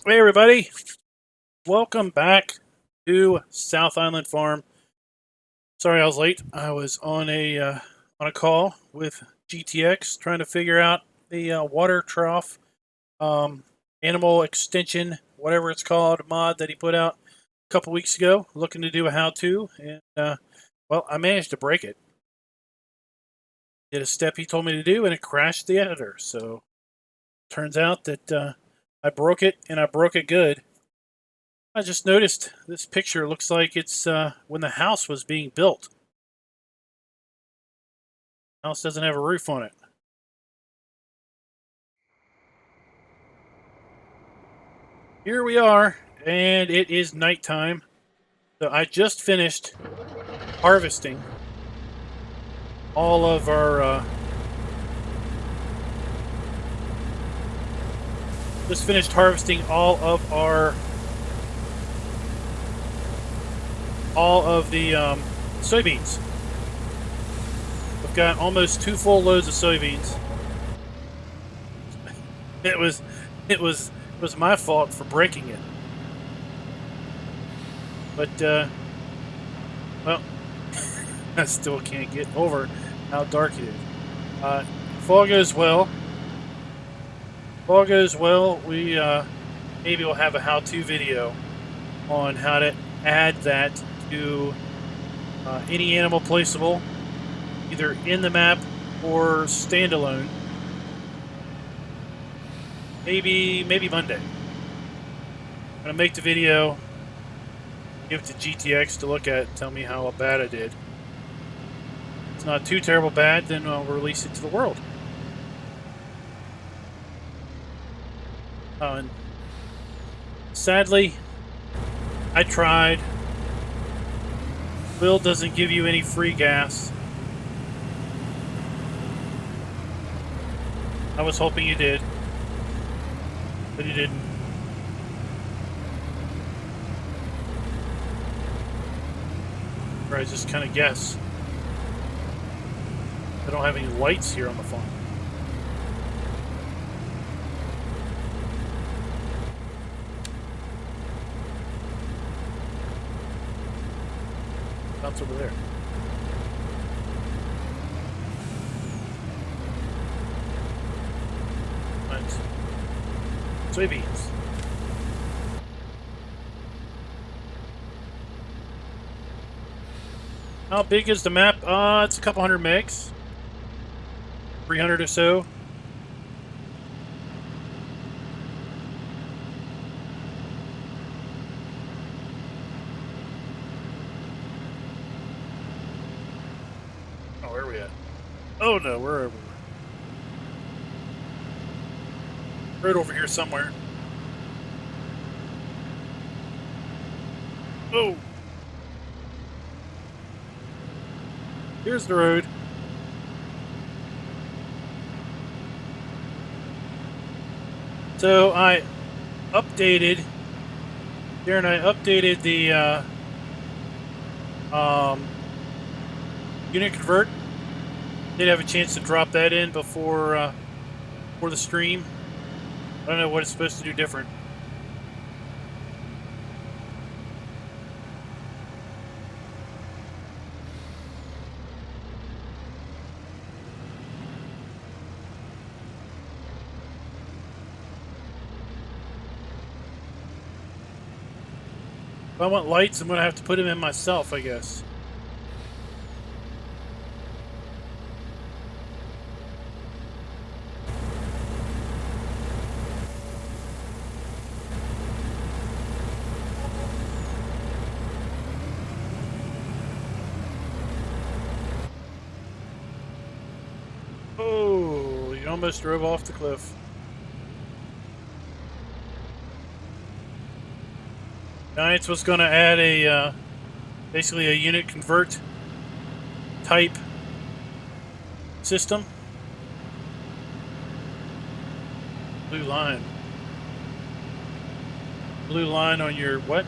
Hey everybody, welcome back to South Island Farm. Sorry I was late. I was on a call with GTX trying to figure out the water trough um, animal extension, whatever it's called, mod that he put out a couple weeks ago. Looking to do a how-to, and well, I managed to break it. Did a step he told me to do, and it crashed the editor. So turns out that I broke it, and I broke it good. I just noticed this picture looks like it's when the house was being built. The house doesn't have a roof on it. Here we are, and it is nighttime. So I just finished harvesting all of our. Just finished harvesting all of the soybeans. I've got almost 2 full loads of soybeans. It was my fault for breaking it. But well, I still can't get over how dark it is. If all goes well, we maybe we'll have a how-to video on how to add that to any animal placeable, either in the map or standalone. Maybe Monday. I'm gonna make the video, give it to GTX to look at, tell me how bad I did. If it's not too terrible bad, then I'll release it to the world. And sadly, I tried. Bill doesn't give you any free gas. I was hoping you did, but you didn't. Or I just kind of guess. I don't have any lights here on the farm. That's over there. Nice. Soybeans. How big is the map? It's a couple hundred megs. 300 or so. Oh, where are we at? Oh no, where are we? Right over here somewhere. Oh! Here's the road. So I updated, Darren, I updated the unit convert. Did have a chance to drop that in before the stream. I don't know what it's supposed to do different. If I want lights, I'm going to have to put them in myself, I guess. Oh, you almost drove off the cliff. Giants was going to add a basically a unit convert type system. Blue line. Blue line on your what?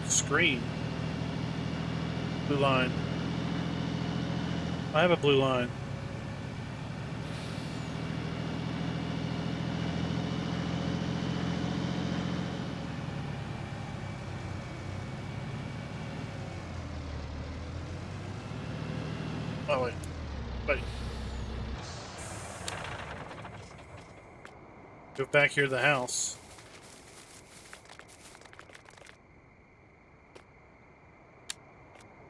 Screen. Blue line. I have a blue line. Oh, wait. Wait. Go back here to the house.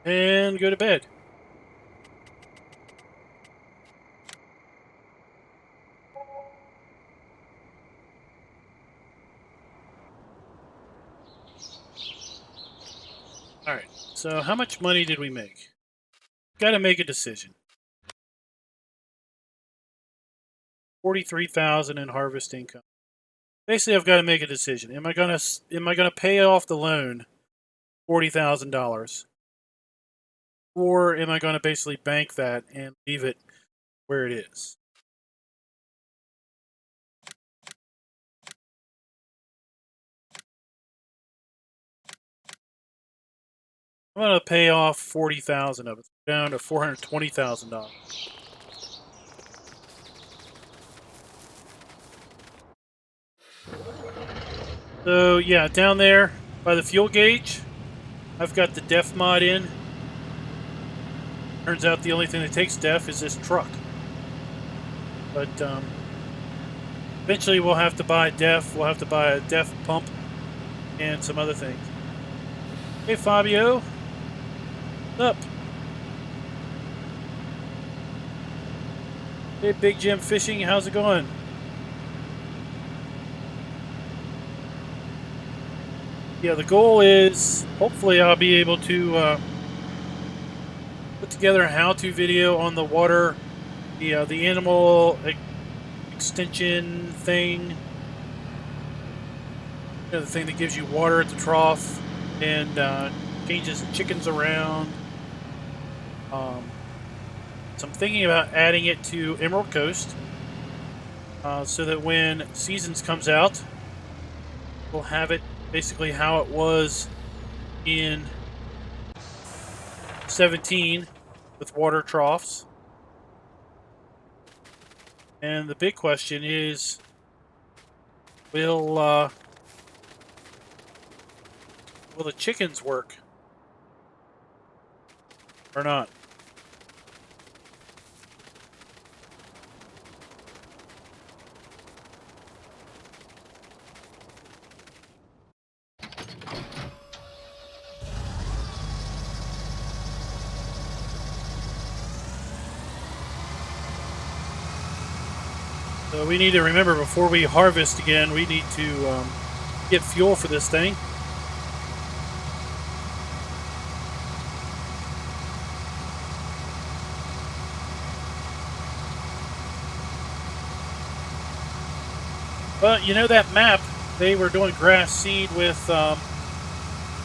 And go to bed. Alright, so how much money did we make? Gotta make a decision. 43,000 in harvest income. Basically, I've got to make a decision. Am I gonna pay off the loan, $40,000, or am I gonna basically bank that and leave it where it is? I'm gonna pay off 40,000 of it, down to $420,000. So yeah, down there by the fuel gauge, I've got the DEF mod in. Turns out the only thing that takes DEF is this truck. But eventually we'll have to buy DEF. We'll have to buy a DEF pump and some other things. Hey Fabio, what's up? Hey Big Jim Fishing, how's it going? Yeah, the goal is hopefully I'll be able to put together a how-to video on the water, the animal extension thing, the thing that gives you water at the trough and changes the chickens around. So I'm thinking about adding it to Emerald Coast so that when Seasons comes out, we'll have it basically how it was in 17 with water troughs. And the big question is, will the chickens work or not? So we need to remember before we harvest again, we need to get fuel for this thing. But you know that map, they were doing grass seed with, they're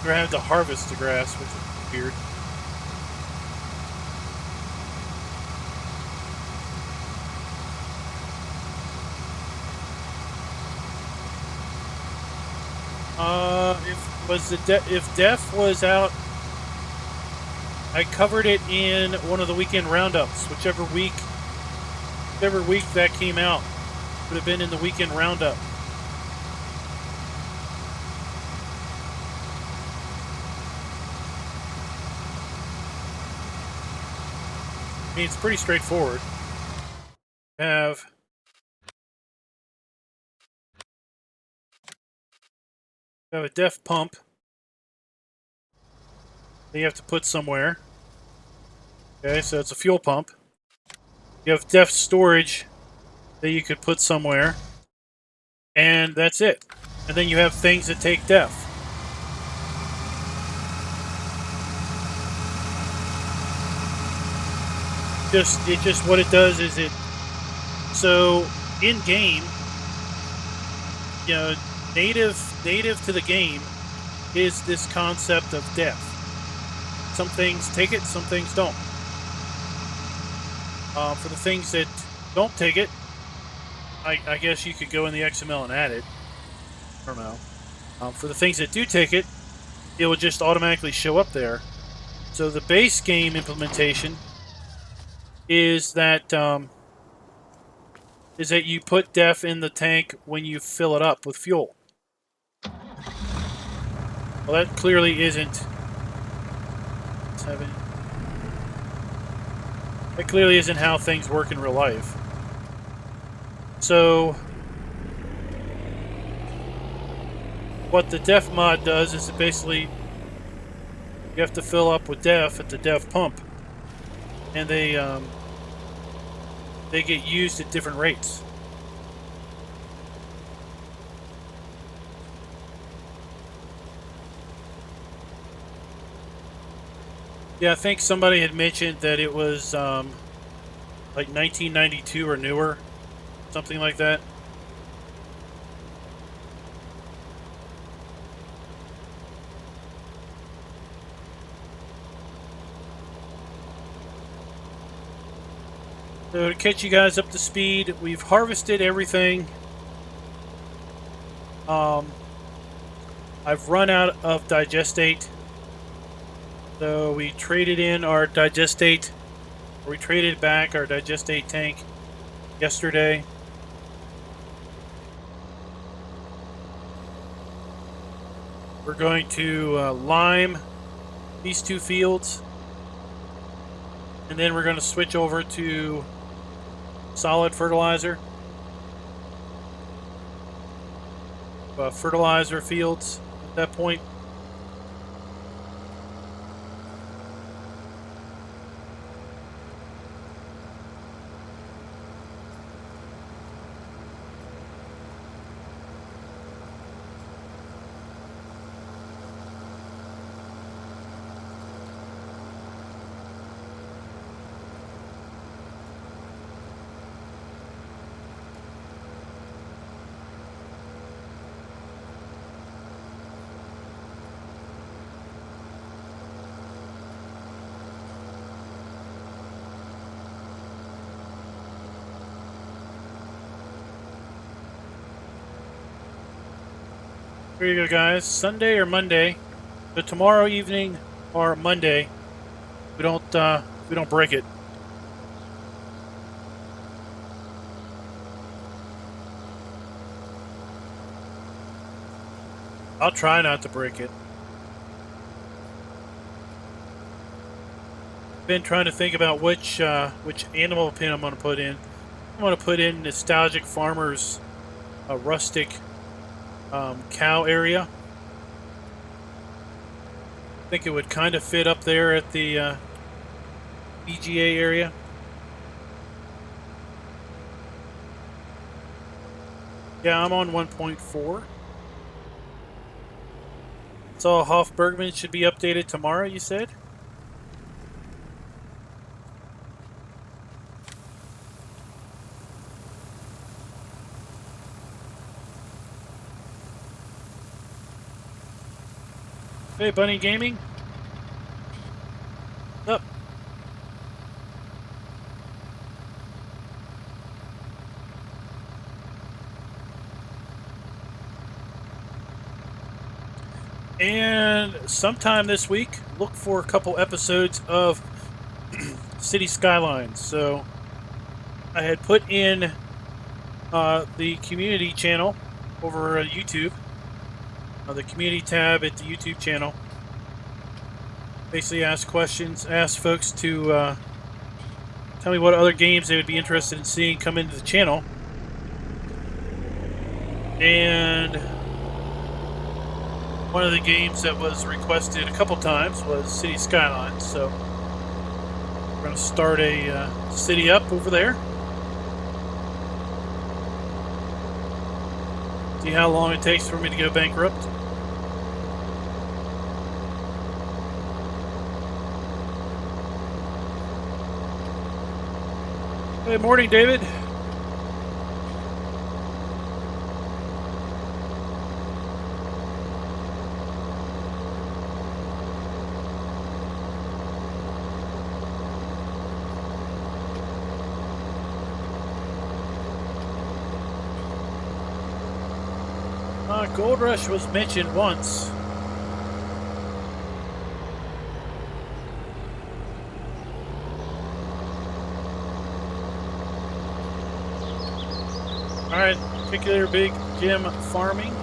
having to harvest the grass, which is weird. If DEF was out, I covered it in one of the weekend roundups. Whichever week that came out would have been in the weekend roundup. I mean, it's pretty straightforward. Have a DEF pump that you have to put somewhere. Okay, so it's a fuel pump. You have DEF storage that you could put somewhere. And that's it. And then you have things that take DEF. Just what it does is so in game, you know, native to the game is this concept of DEF. Some things take it, some things don't. For the things that don't take it, I guess you could go in the XML and add it. I don't know. For the things that do take it, it will just automatically show up there. So the base game implementation is that you put DEF in the tank when you fill it up with fuel. Well, that clearly isn't 7. That clearly isn't how things work in real life. So, what the DEF mod does is it basically, you have to fill up with DEF at the DEF pump. And they get used at different rates. Yeah, I think somebody had mentioned that it was like 1992 or newer, something like that. So to catch you guys up to speed, we've harvested everything. I've run out of digestate. So we traded in our digestate, or we traded back our digestate tank yesterday. We're going to lime these two fields, and then we're going to switch over to solid fertilizer. Fertilizer fields at that point. Here you go, guys. Sunday or Monday. So tomorrow evening or Monday, we don't break it. I'll try not to break it. Been trying to think about which animal pin I'm going to put in. I'm going to put in Nostalgic Farmers, rustic cow area. I think it would kind of fit up there at the PGA area. Yeah, I'm on 1.4. So Hoff-Bergman should be updated tomorrow, you said? Hey, Bunny Gaming. Up. And sometime this week, look for a couple episodes of City Skylines. So I had put in the community channel over YouTube, the community tab at the YouTube channel. Basically ask questions, ask folks to tell me what other games they would be interested in seeing come into the channel. And one of the games that was requested a couple times was City Skylines, so we're going to start a city up over there. See how long it takes for me to go bankrupt. Hey, morning, David. Gold Rush was mentioned once. Alright, particular big gem farming.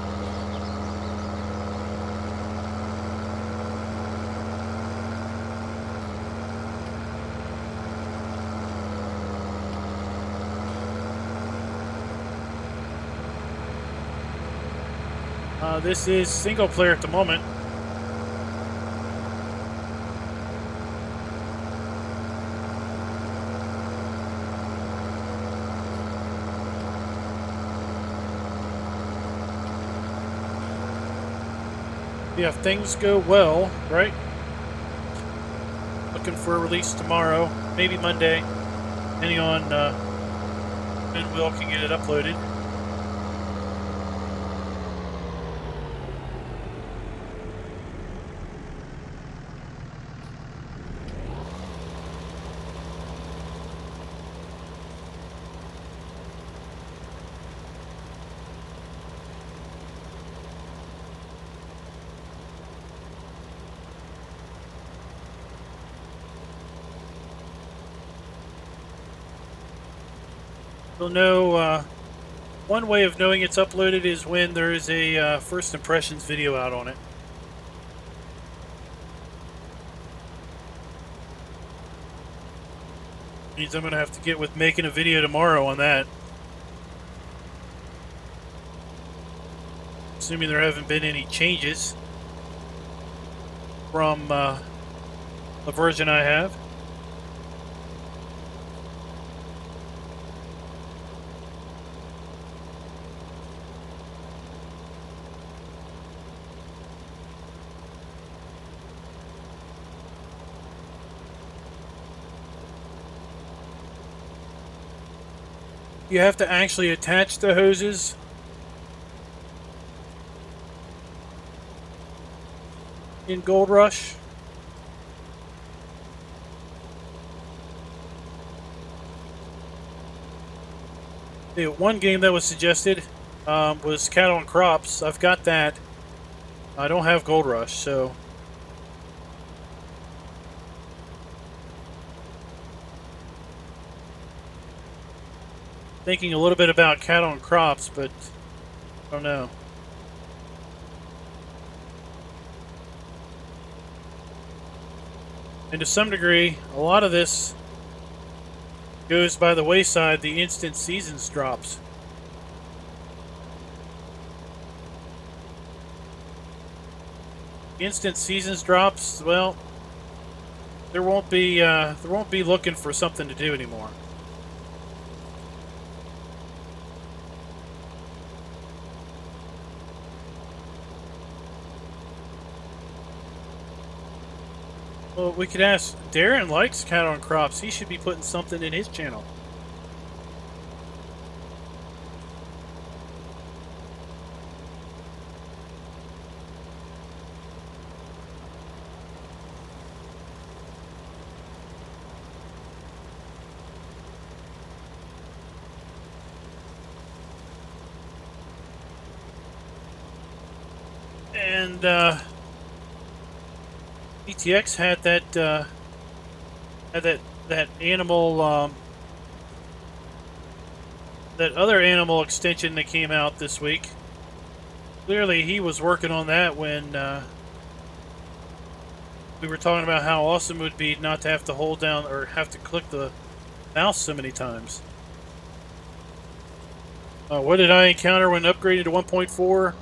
This is single player at the moment. Yeah, if things go well, right? Looking for a release tomorrow, maybe Monday, depending on when Will can get it uploaded. You'll know, one way of knowing it's uploaded is when there is a first impressions video out on it. Means I'm going to have to get with making a video tomorrow on that. Assuming there haven't been any changes from the version I have. You have to actually attach the hoses in Gold Rush. The one game that was suggested was Cattle and Crops. I've got that. I don't have Gold Rush, so thinking a little bit about Cattle and Crops, but I don't know. And to some degree, a lot of this goes by the wayside the instant seasons drops. Instant seasons drops, well, there won't be looking for something to do anymore. Well, we could ask. Darren likes Cattle and Crops. He should be putting something in his channel. And GTX had that animal that other animal extension that came out this week. Clearly, he was working on that when we were talking about how awesome it would be not to have to hold down or have to click the mouse so many times. What did I encounter when upgraded to 1.4?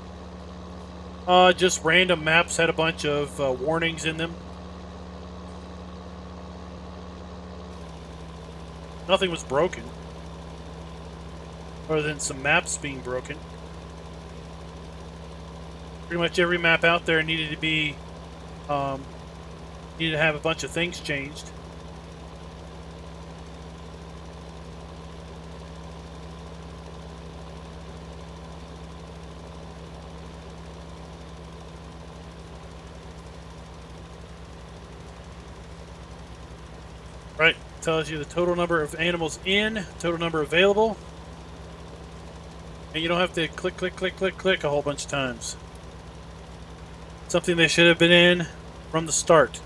Just random maps had a bunch of warnings in them. Nothing was broken, other than some maps being broken. Pretty much every map out there needed to be, needed to have a bunch of things changed. Right, tells you the total number of animals in, total number available. And you don't have to click, click, click, click, click a whole bunch of times. Something they should have been in from the start.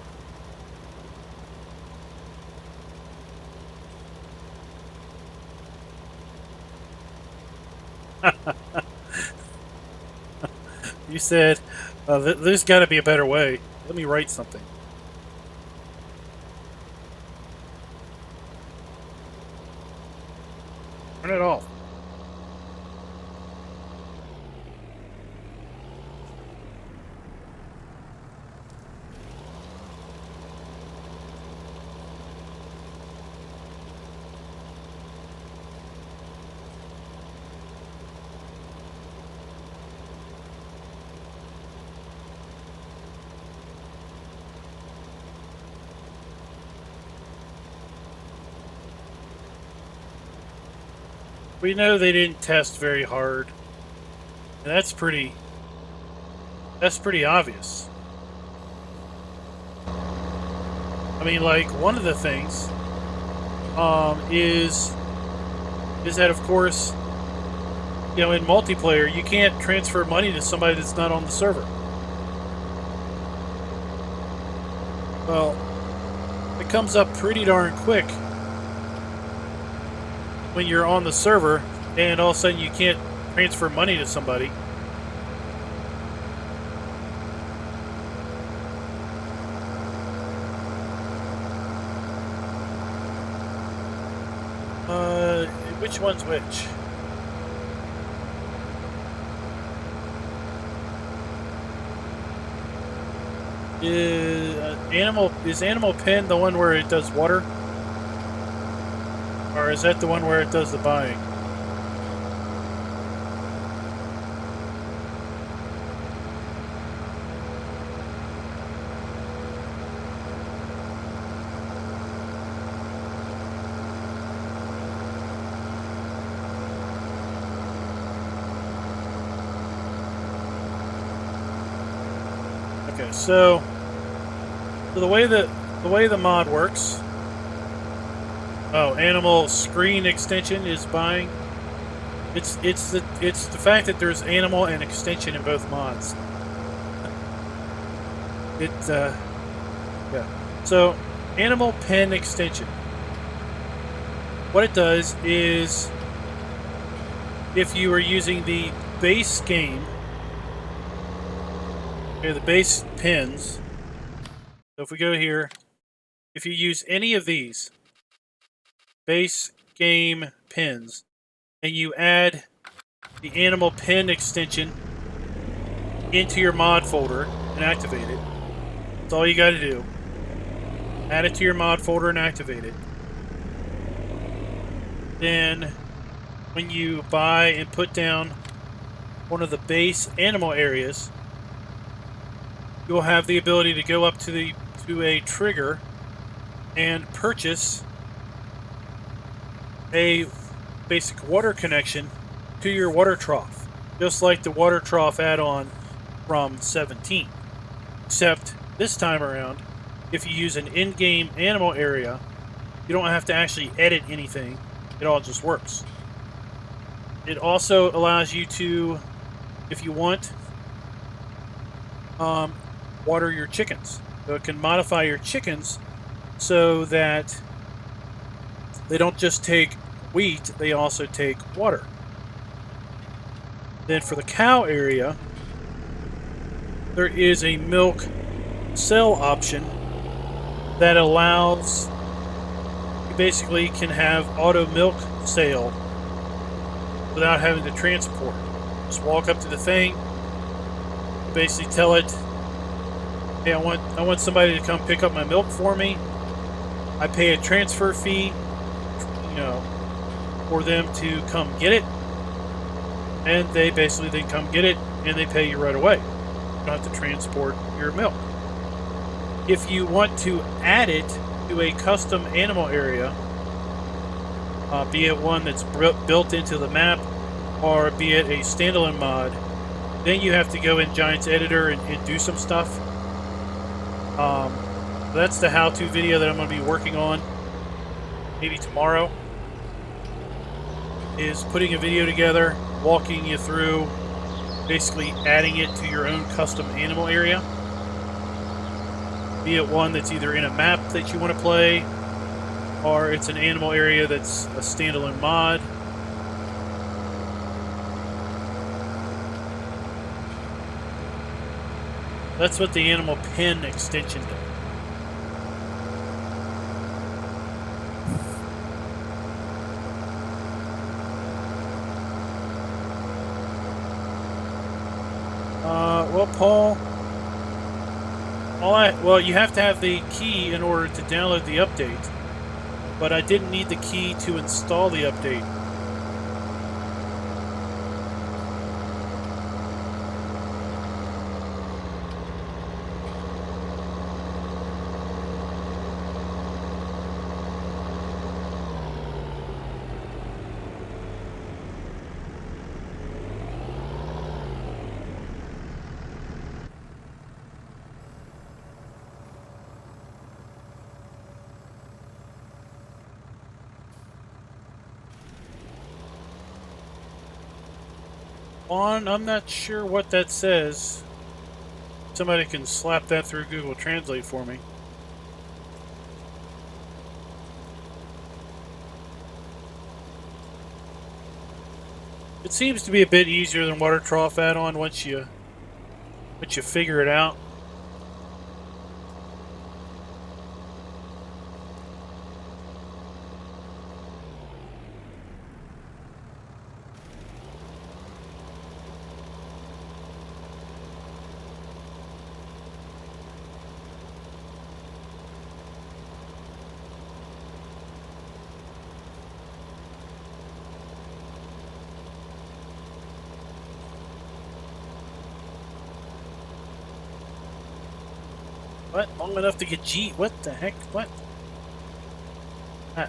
You said, there's got to be a better way. Let me write something. Turn it off. We know they didn't test very hard. And that's pretty obvious. I mean, like, one of the things is that, of course, you know, in multiplayer, you can't transfer money to somebody that's not on the server. Well, it comes up pretty darn quick when you're on the server and all of a sudden you can't transfer money to somebody. Which one's which? Is Animal Pen the one where it does water? Or is that the one where it does the buying? Okay, so the way the mod works. Oh, animal screen extension is buying. It's the fact that there's animal and extension in both mods. Yeah. So animal pen extension. What it does is, if you are using the base game, okay, the base pins. So if we go here, if you use any of these base game pins and you add the animal pen extension into your mod folder and activate it, that's all you got to do. Add it to your mod folder and activate it. Then when you buy and put down one of the base animal areas, you will have the ability to go up to a trigger and purchase a basic water connection to your water trough, just like the water trough add-on from 17. Except this time around, if you use an in-game animal area, you don't have to actually edit anything. It all just works. It also allows you to, if you want, water your chickens. So it can modify your chickens so that they don't just take wheat, they also take water. Then for the cow area, there is a milk sell option that allows, you basically can have auto milk sale without having to transport. Just walk up to the thing, basically tell it, hey, I want somebody to come pick up my milk for me. I pay a transfer fee, you know, for them to come get it, and they basically then come get it and they pay you right away. You don't have to transport your milk. If you want to add it to a custom animal area, be it one that's built into the map or be it a standalone mod, then you have to go in Giant's Editor and do some stuff. That's the how-to video that I'm going to be working on maybe tomorrow, is putting a video together, walking you through basically adding it to your own custom animal area. Be it one that's either in a map that you want to play, or it's an animal area that's a standalone mod. That's what the animal pen extension does. Well, Paul, well, you have to have the key in order to download the update, but I didn't need the key to install the update. Juan, I'm not sure what that says. Somebody can slap that through Google Translate for me. It seems to be a bit easier than water trough add-on once you figure it out. What? Long enough to get G? What the heck? What? Ah.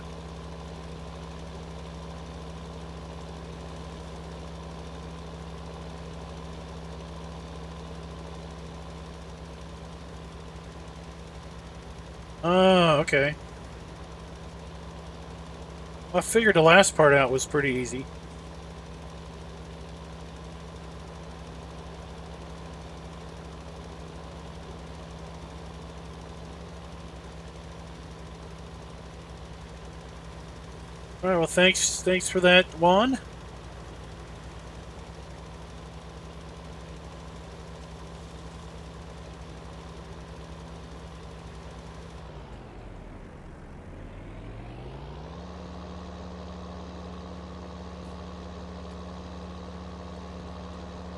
Oh, okay. I figured the last part out was pretty easy. All right, well, thanks for that, Juan.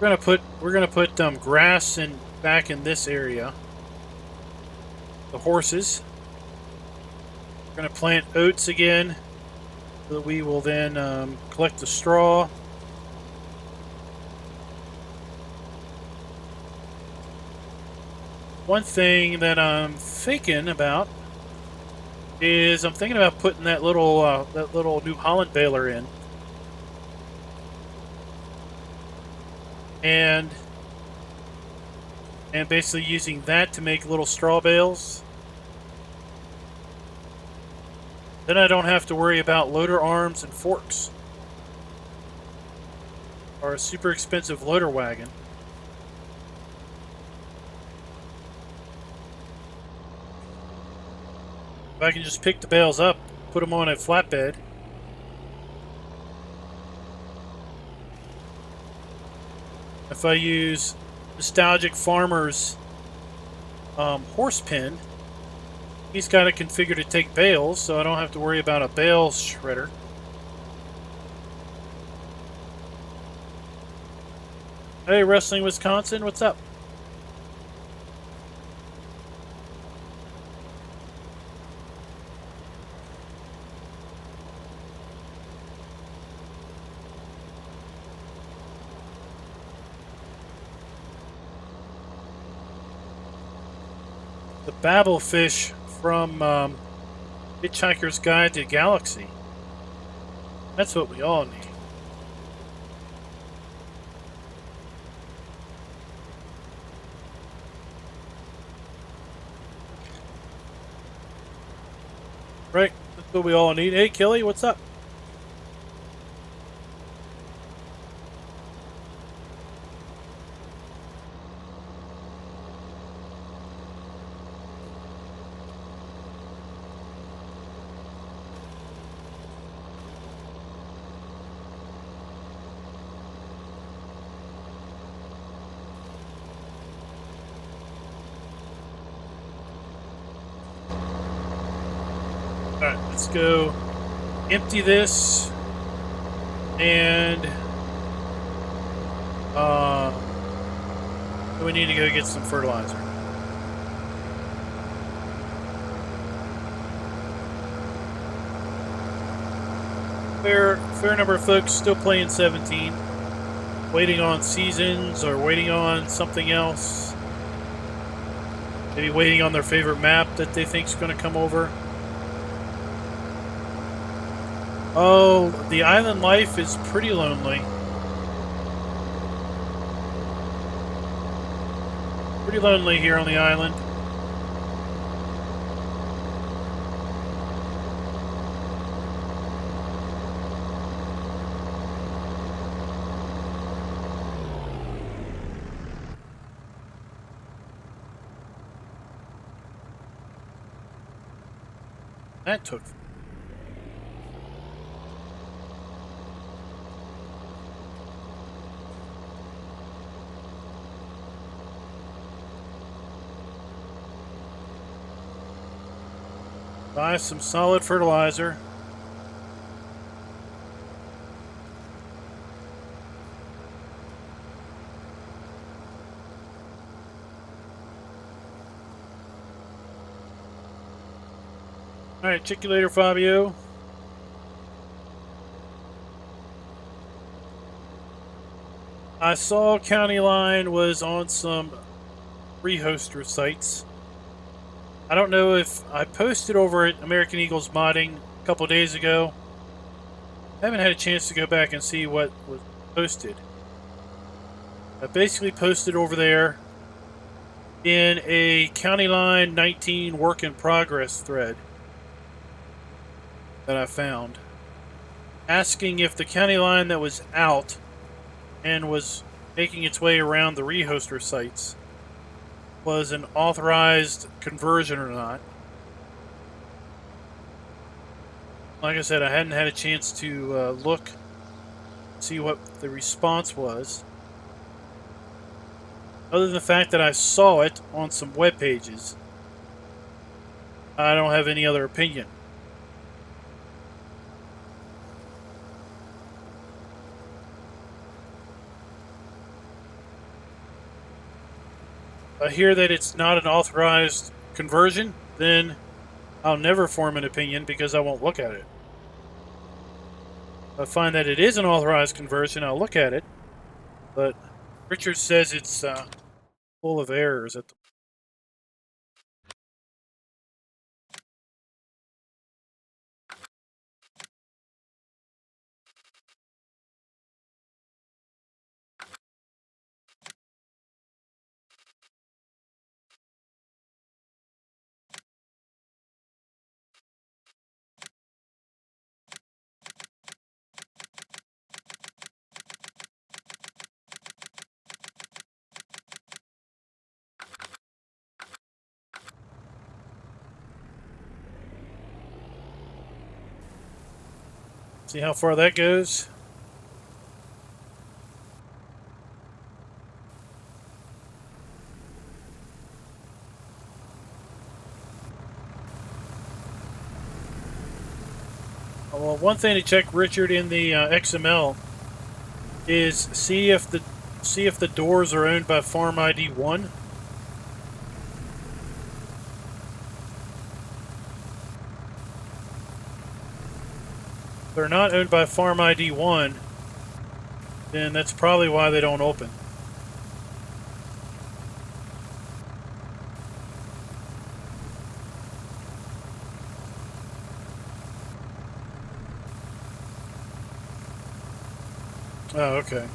We're gonna put grass back in this area. The horses. We're gonna plant oats again, so that we will then collect the straw. One thing that I'm thinking about is I'm thinking about putting that little New Holland baler in, and basically using that to make little straw bales. Then I don't have to worry about loader arms and forks, or a super expensive loader wagon. If I can just pick the bales up, put them on a flatbed. If I use Nostalgic Farmer's horse pen, he's got it configured to take bales, so I don't have to worry about a bale shredder. Hey, Wrestling Wisconsin, what's up? The Babelfish from Hitchhiker's Guide to the Galaxy. That's what we all need. Right, that's what we all need. Hey, Kelly, what's up? Alright, let's go empty this, and we need to go get some fertilizer. Fair number of folks still playing 17, waiting on seasons or waiting on something else. Maybe waiting on their favorite map that they think is going to come over. Oh, the island life is pretty lonely. Pretty lonely here on the island. That took. Buy some solid fertilizer. All right, check you later, Fabio. I saw County Line was on some rehoster sites. I don't know if I posted over at American Eagles Modding a couple days ago. I haven't had a chance to go back and see what was posted. I basically posted over there in a County Line 19 work in progress thread that I found, asking if the county line that was out and was making its way around the rehoster sites was an authorized conversion or not. Like I said, I hadn't had a chance to look, see what the response was, other than the fact that I saw it on some web pages. I don't have any other opinion. If I hear that it's not an authorized conversion, then I'll never form an opinion because I won't look at it. If I find that it is an authorized conversion, I'll look at it. But Richard says it's full of errors at the. See how far that goes. Well, one thing to check, Richard, in the XML is see if the doors are owned by Farm ID 1. If they're not owned by Farm ID 1, then that's probably why they don't open. Oh, okay.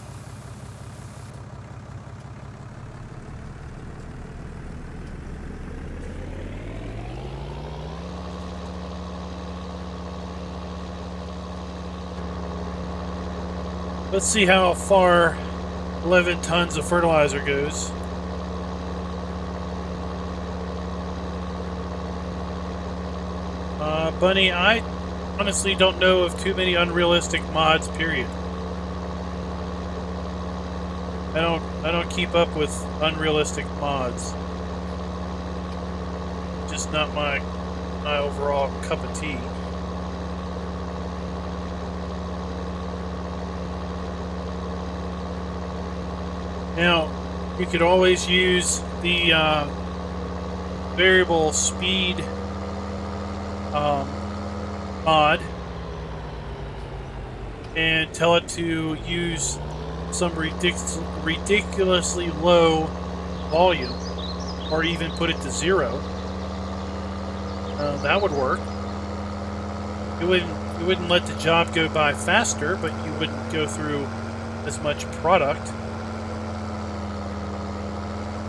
Let's see how far 11 tons of fertilizer goes. Bunny, I honestly don't know of too many unrealistic mods, period. I don't keep up with unrealistic mods. Just not my overall cup of tea. Now, you could always use the variable speed mod and tell it to use some ridiculously low volume, or even put it to 0. That would work. You wouldn't let the job go by faster, but you wouldn't go through as much product.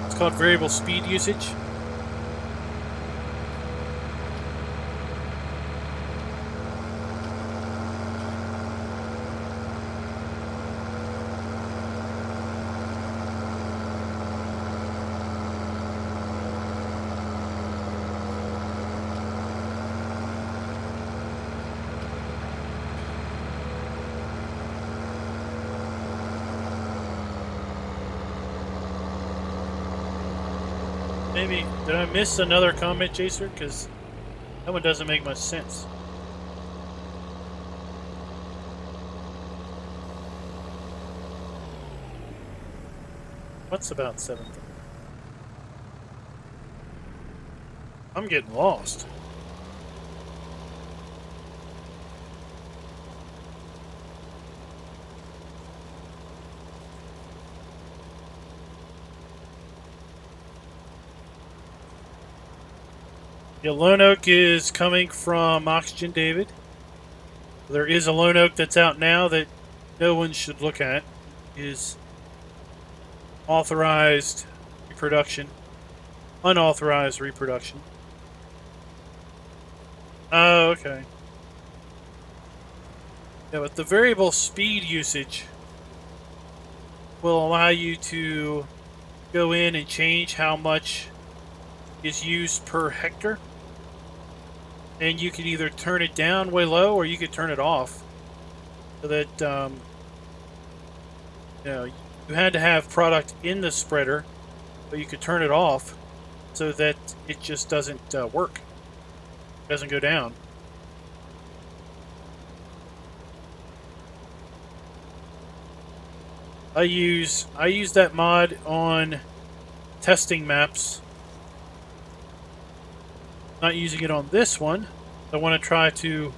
It's called variable speed usage. Maybe, did I miss another comment, Jacer? Because that one doesn't make much sense. What's about 7th? I'm getting lost. Yeah, Lone Oak is coming from Oxygen David. There is a Lone Oak that's out now that no one should look at. It is authorized reproduction, unauthorized reproduction. Oh, okay. Yeah, but the variable speed usage will allow you to go in and change how much is used per hectare. And you can either turn it down way low or you could turn it off. So that, you know, you had to have product in the spreader, but you could turn it off so that it just doesn't work. It doesn't go down. I use that mod on testing maps. Not using it on this one. I want to try the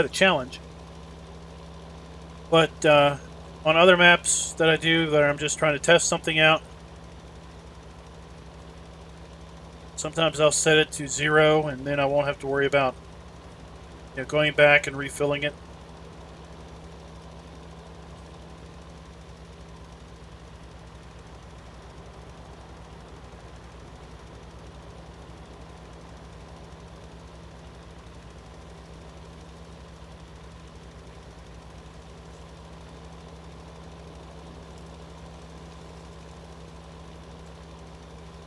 challenge. But on other maps that I do, that I'm just trying to test something out, sometimes I'll set it to 0, and then I won't have to worry about going back and refilling it.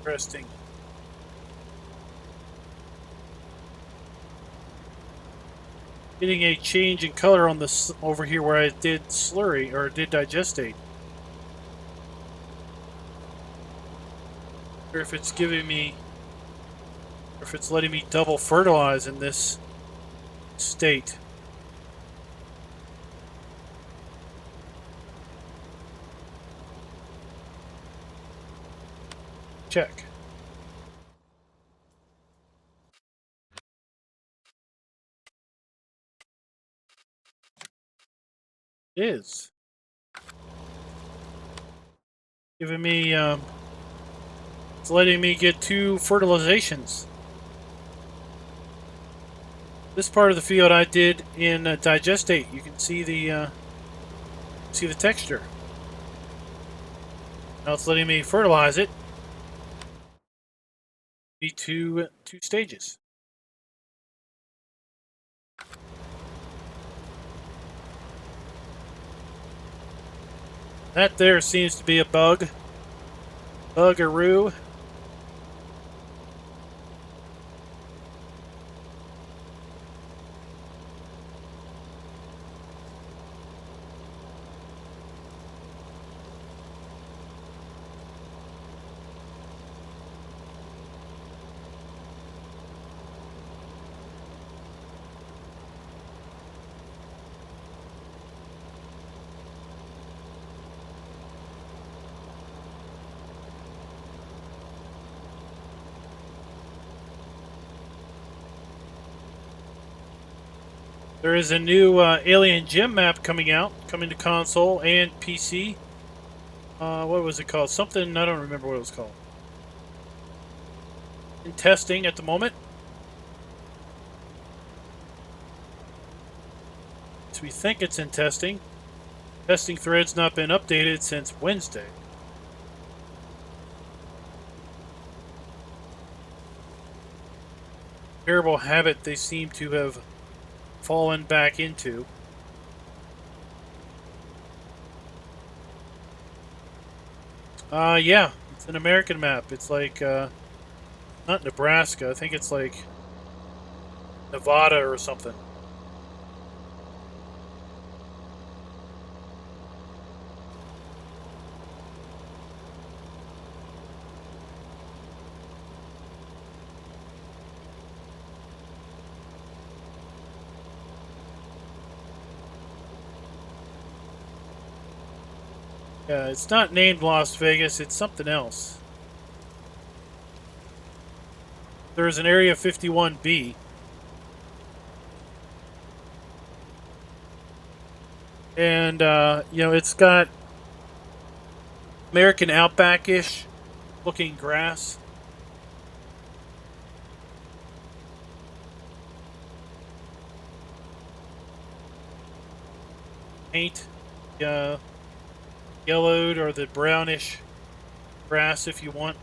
Interesting. Getting a change in color on this over here where I did slurry or did digestate. Or if it's giving me, or if it's letting me double fertilize in this state. Check. It is. Giving me, it's letting me get 2 fertilizations. This part of the field I did in digestate. You can see the texture. Now it's letting me fertilize it. Be two stages. That there seems to be a bug. Bugaroo. There is a new Alien Gym map coming to console and PC. What was it called? Something, I don't remember what it was called. In testing at the moment. So we think it's in testing. Testing thread's not been updated since Wednesday. Terrible habit they seem to have fallen back into. Yeah, it's an American map. It's like, not Nebraska. I think it's like Nevada or something. Yeah, it's not named Las Vegas, it's something else. There's an Area 51B. And, it's got American Outback-ish looking grass. Paint, yellowed or the brownish grass if you want.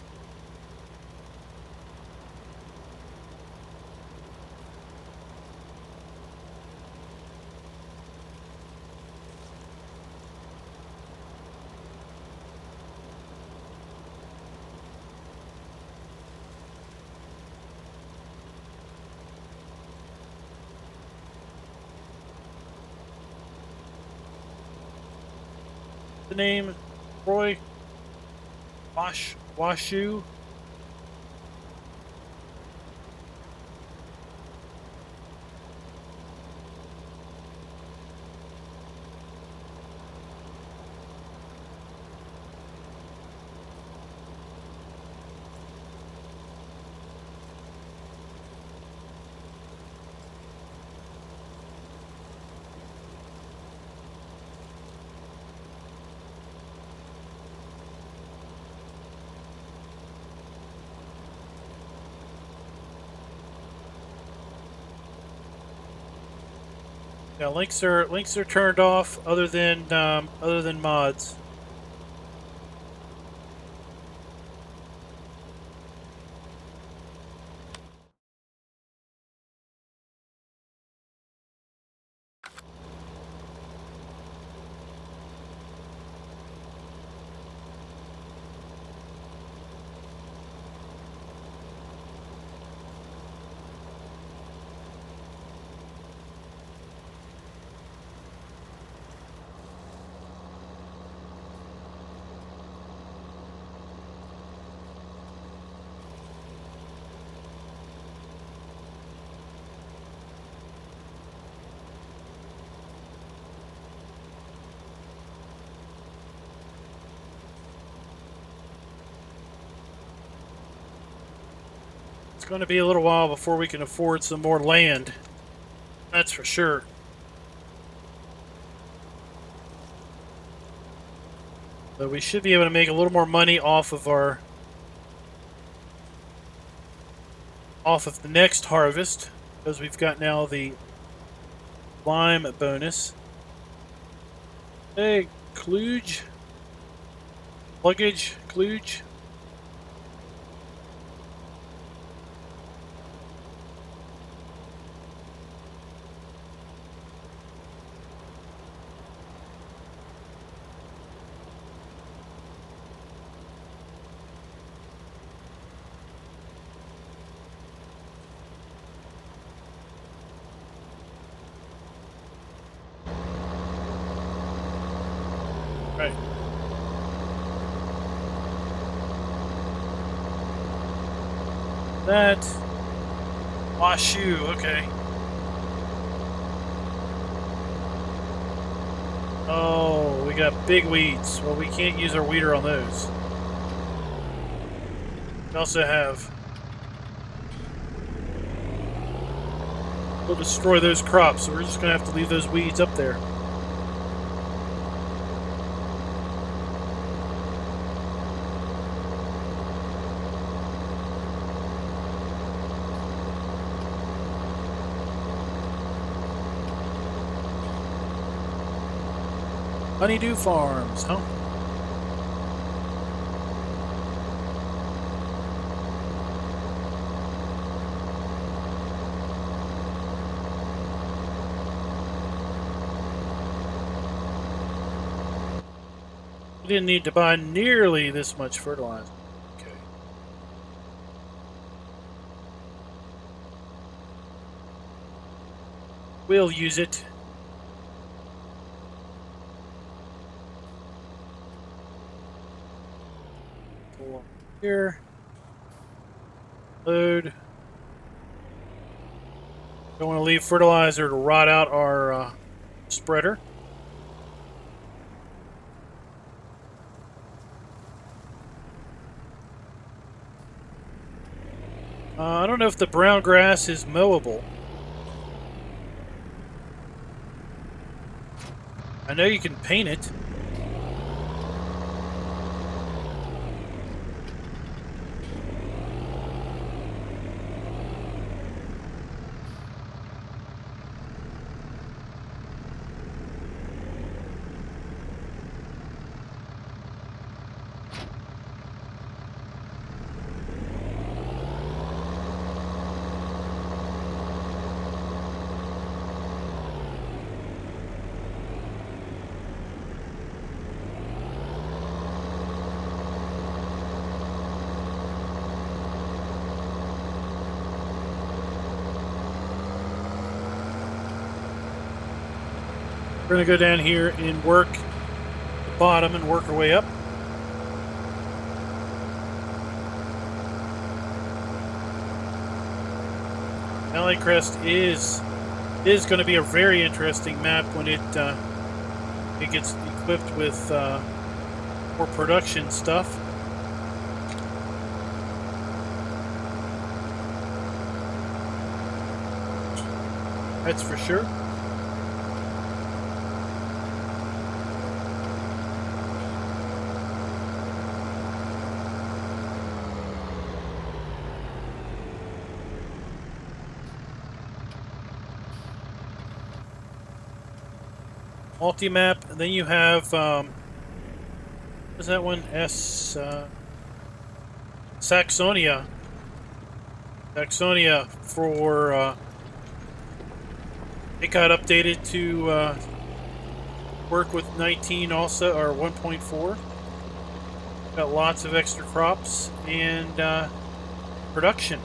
The name Roy Washu. Yeah, links are turned off other than mods. It's going to be a little while before we can afford some more land. That's for sure. But we should be able to make a little more money off of the next harvest because we've got now the lime bonus. Hey, kludge. Luggage, kludge. Right. That Washu, okay. Oh, we got big weeds. Well, we can't use our weeder on those. We also have... We'll destroy those crops, so we're just going to have to leave those weeds up there. Honeydew Farms, huh? We didn't need to buy nearly this much fertilizer. Okay. We'll use it. Here. Load. Don't want to leave fertilizer to rot out our spreader. I don't know if the brown grass is mowable. I know you can paint it. We're going to go down here and work the bottom and work our way up. Valley Crest is going to be a very interesting map when it gets equipped with more production stuff. That's for sure. Multi-map, and then you have what's that one? Saxonia. Saxonia for it got updated to work with 19 also, or 1.4. Got lots of extra crops and production.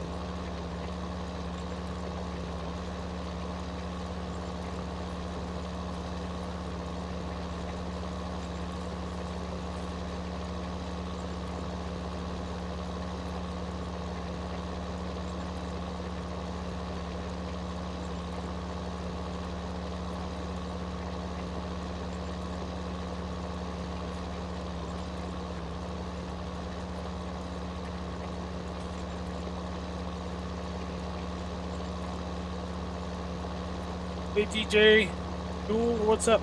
Hey DJ, cool, what's up?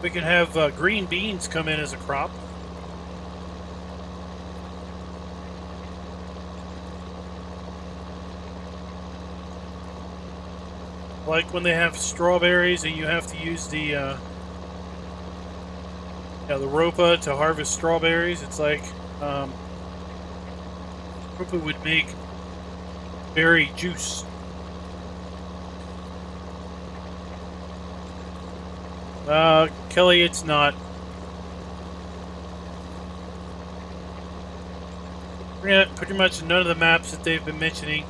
We can have green beans come in as a crop. Like when they have strawberries and you have to use the ropa to harvest strawberries. It's like ropa would make berry juice. Kelly, it's not. Pretty much none of the maps that they've been mentioning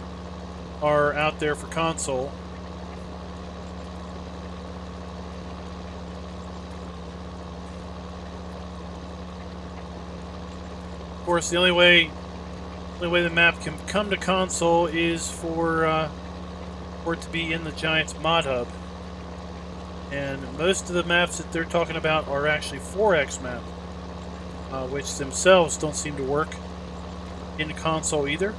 are out there for console. Of course, the only way the map can come to console is for it to be in the Giants mod hub. And most of the maps that they're talking about are actually 4X maps, which themselves don't seem to work in the console either.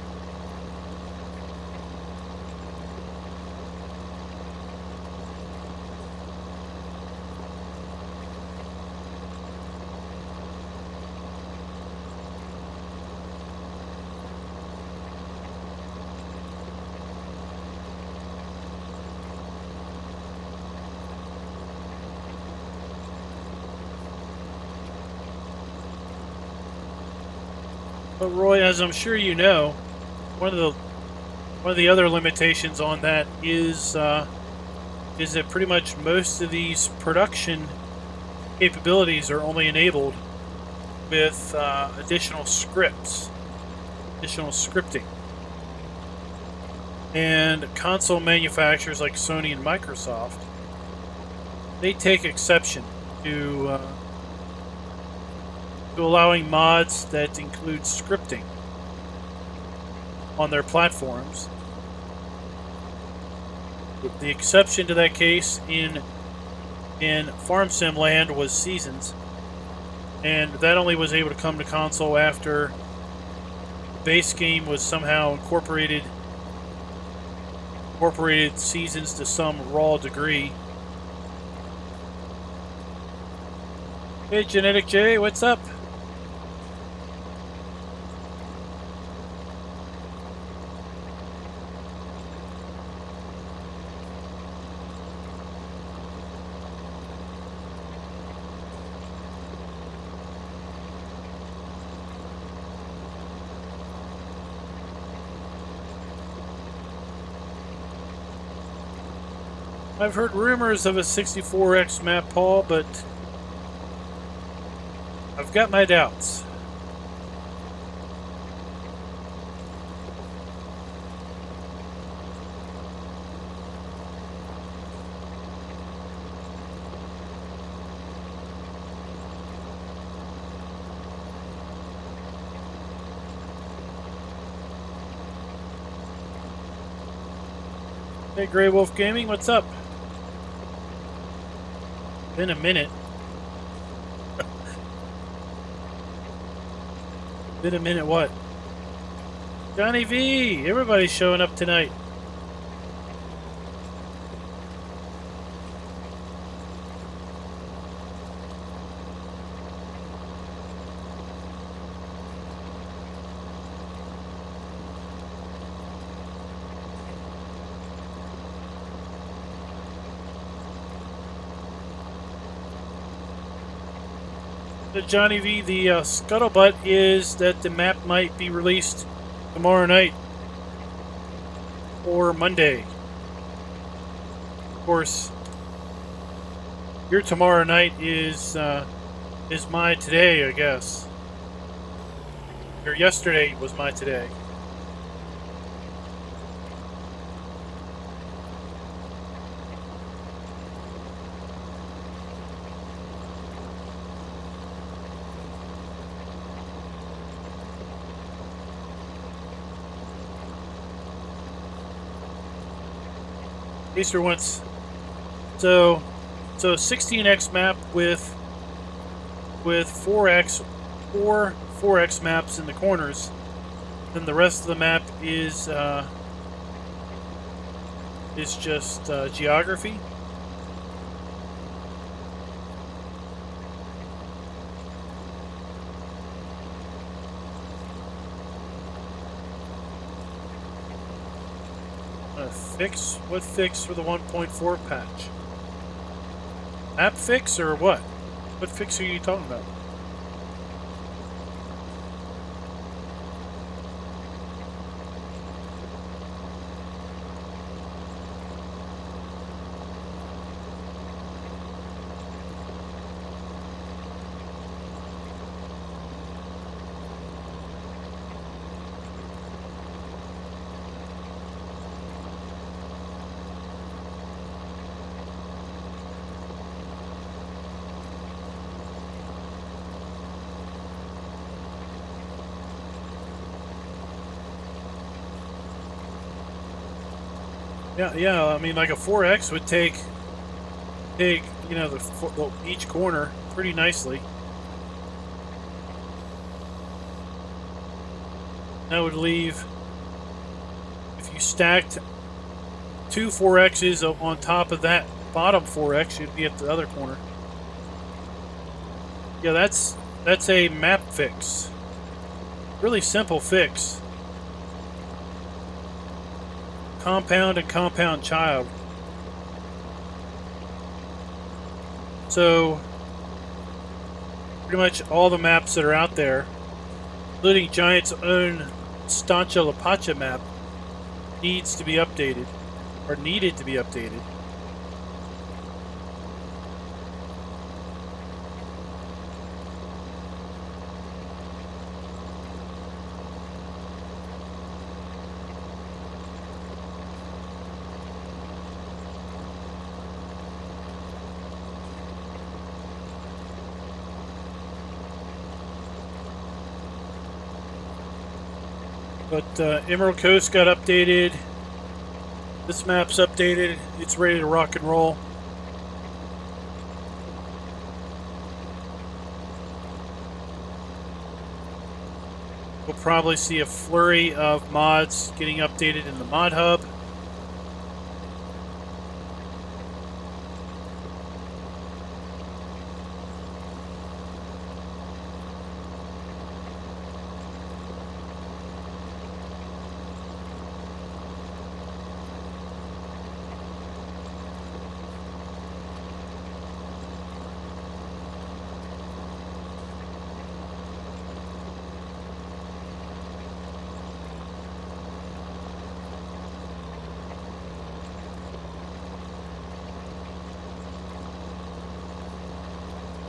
But Roy, as I'm sure you know, one of the other limitations on that is that pretty much most of these production capabilities are only enabled with additional scripting. And console manufacturers like Sony and Microsoft, they take exception to allowing mods that include scripting on their platforms. The exception to that case in Farm Sim Land was Seasons, and that only was able to come to console after the base game was somehow incorporated Seasons to some raw degree. Hey, Genetic J, what's up? I've heard rumors of a 64X map, Paul, but I've got my doubts. Hey, Grey Wolf Gaming, what's up? Been a minute. Been a minute what? Johnny V! Everybody's showing up tonight. Johnny V, the scuttlebutt is that the map might be released tomorrow night or Monday. Of course, your tomorrow night is my today, I guess. Your yesterday was my today. Easter wants so 16x map with 4x maps in the corners. Then the rest of the map is just geography. Fix? What fix for the 1.4 patch? Map fix or what? What fix are you talking about? Yeah. I mean, like a 4x would take you know each corner pretty nicely. That would leave, if you stacked 2 4x's on top of that bottom 4x, you'd be at the other corner. Yeah, that's a map fix. Really simple fix. Compound and compound child. So pretty much all the maps that are out there, including Giant's own Stancha La Pacha map, needs to be updated, or needed to be updated. But Emerald Coast got updated. This map's updated. It's ready to rock and roll. We'll probably see a flurry of mods getting updated in the mod hub.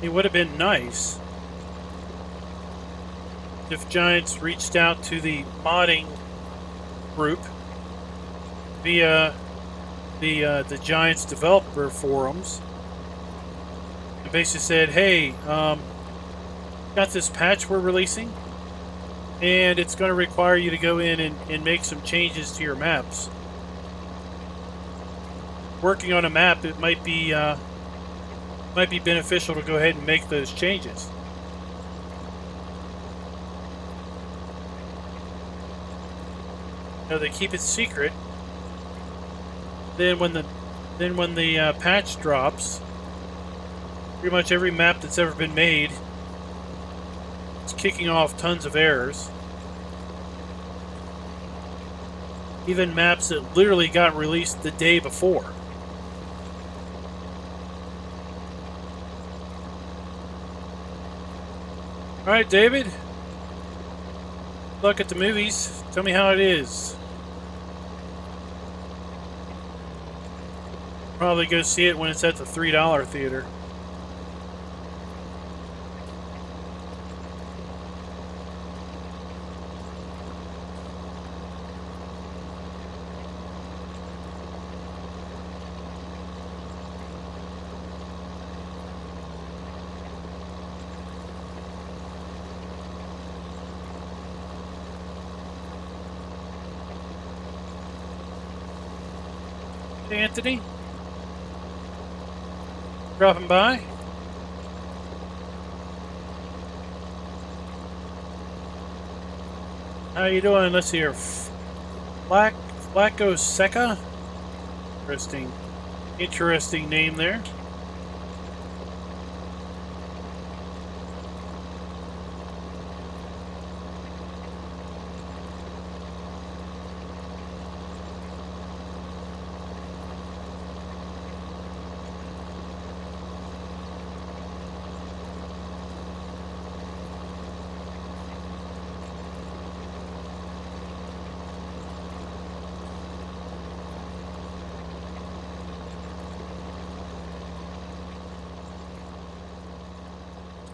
It would have been nice if Giants reached out to the modding group via the Giants developer forums and basically said, hey, got this patch we're releasing, and it's going to require you to go in and make some changes to your maps. Working on a map, it might be beneficial to go ahead and make those changes. Now they keep it secret. Then when the patch drops, pretty much every map that's ever been made is kicking off tons of errors. Even maps that literally got released the day before. All right, David. Look at the movies. Tell me how it is. Probably go see it when it's at the $3 theater. Hey, Anthony. Dropping by. How you doing? Let's see here. Flacco Seca. Interesting name there.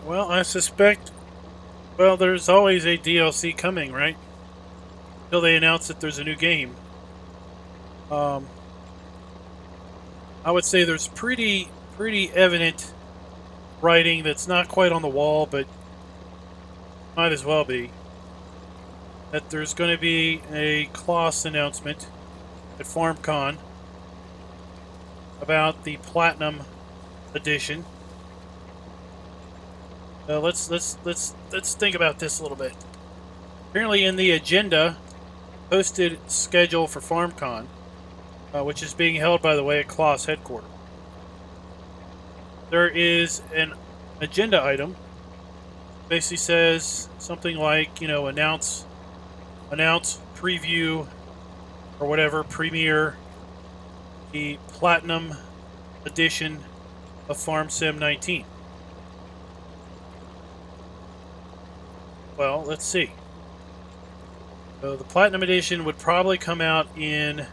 Well, I suspect, well, there's always a DLC coming, right? Until they announce that there's a new game. I would say there's pretty evident writing that's not quite on the wall, but might as well be, that there's going to be a Kloss announcement at FarmCon about the Platinum Edition. Let's think about this a little bit. Apparently, in the agenda, posted schedule for FarmCon, which is being held, by the way, at Kloss headquarters, there is an agenda item. Basically says something like, you know, announce, preview, or whatever, premiere the Platinum Edition of Farm Sim 19. Well, let's see. So the Platinum Edition would probably come out in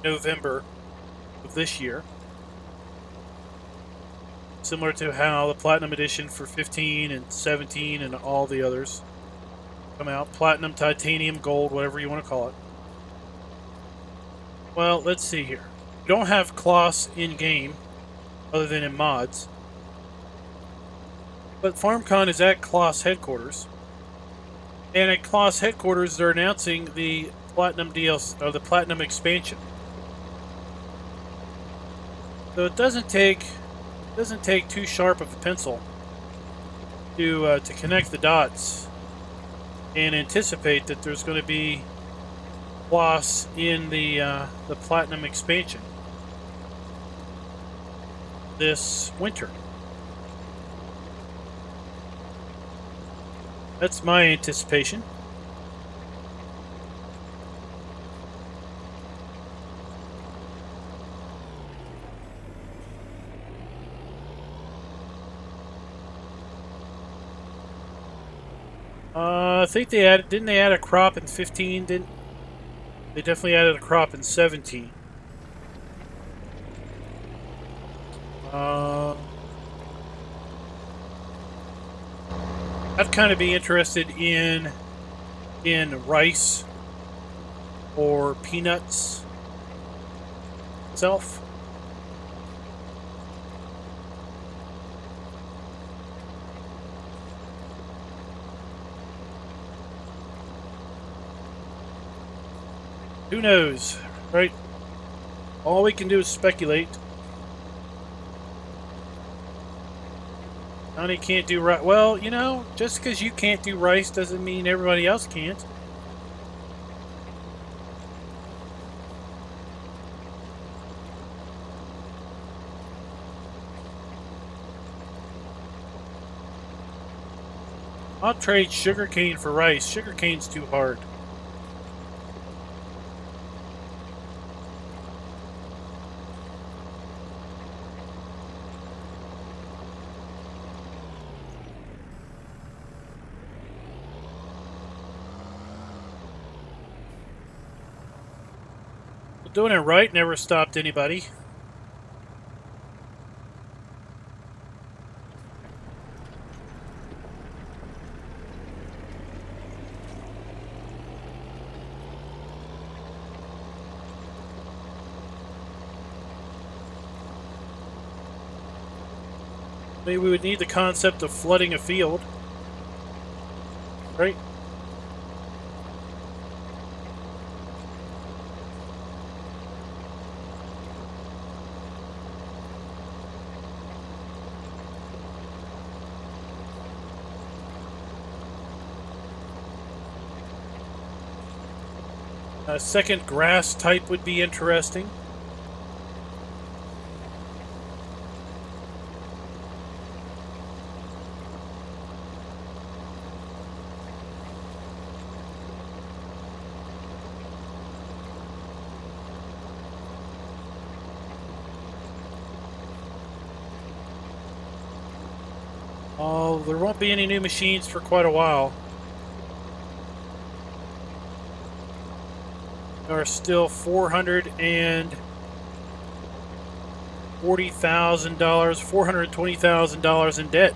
November of this year. Similar to how the Platinum Edition for 15 and 17 and all the others come out. Platinum, Titanium, Gold, whatever you want to call it. Well, let's see here. We don't have Kloss in-game, other than in mods. But FarmCon is at Kloss headquarters. And at Kloss headquarters, they're announcing the Platinum DLC, or the Platinum expansion. So it doesn't take too sharp of a pencil to connect the dots and anticipate that there's going to be Kloss in the Platinum expansion this winter. That's my anticipation. I think didn't they add a crop in 15? Didn't they? Definitely added a crop in 17. I'd kind of be interested in rice or peanuts itself. Who knows, right? All we can do is speculate. Johnny can't do rice. Well, you know, just because you can't do rice doesn't mean everybody else can't. I'll trade sugarcane for rice. Sugarcane's too hard. Doing it right never stopped anybody. Maybe we would need the concept of flooding a field, right? A second grass type would be interesting. Oh, there won't be any new machines for quite a while. There are still $440,000, $420,000 in debt.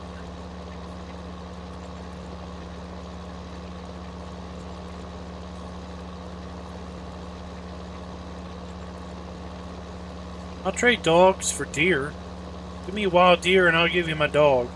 I'll trade dogs for deer. Give me a wild deer and I'll give you my dog.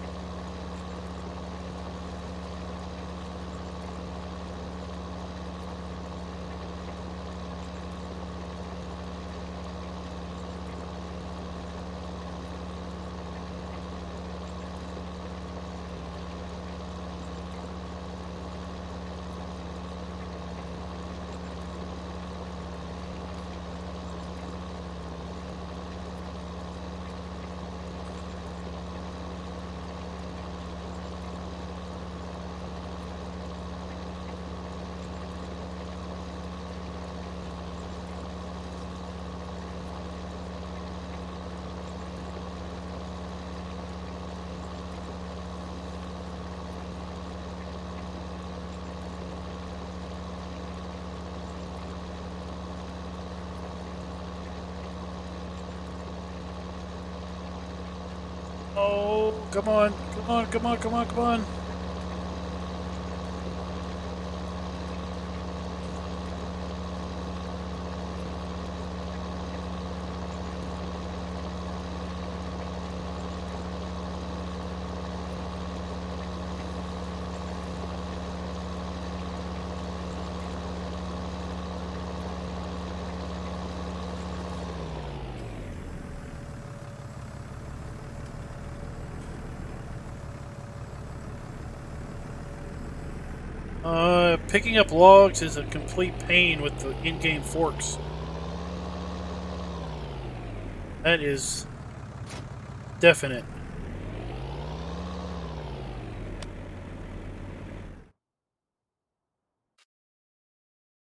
Oh, come on, come on, come on, come on, come on. picking up logs is a complete pain with the in-game forks. That is definite.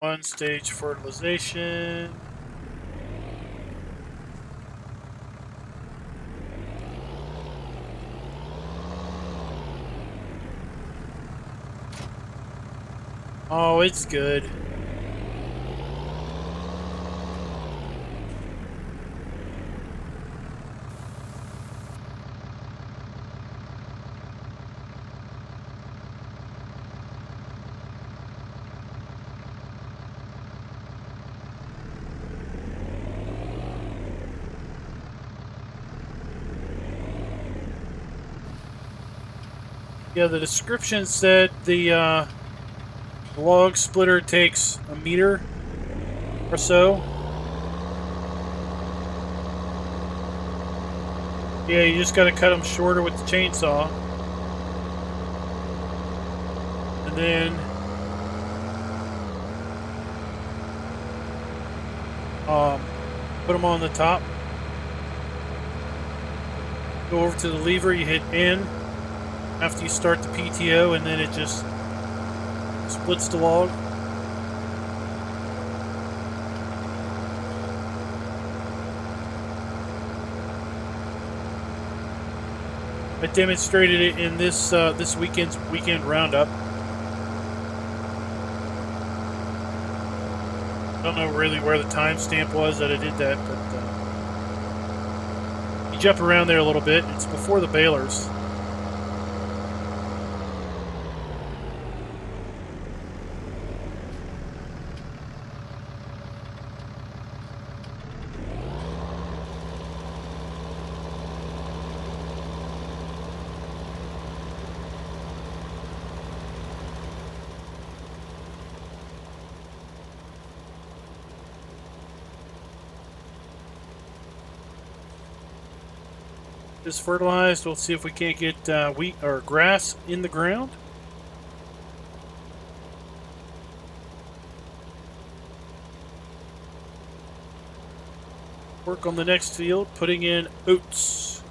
One stage fertilization. Oh, it's good. Yeah, the description said the log splitter takes a meter or so. Yeah, you just got to cut them shorter with the chainsaw. And then put them on the top. Go over to the lever, you hit N after you start the PTO, and then it just splits the log. I demonstrated it in this weekend's weekend roundup. I don't know really where the timestamp was that I did that, but you jump around there a little bit. It's before the balers. Is fertilized. We'll see if we can't get wheat or grass in the ground. Work on the next field, putting in oats.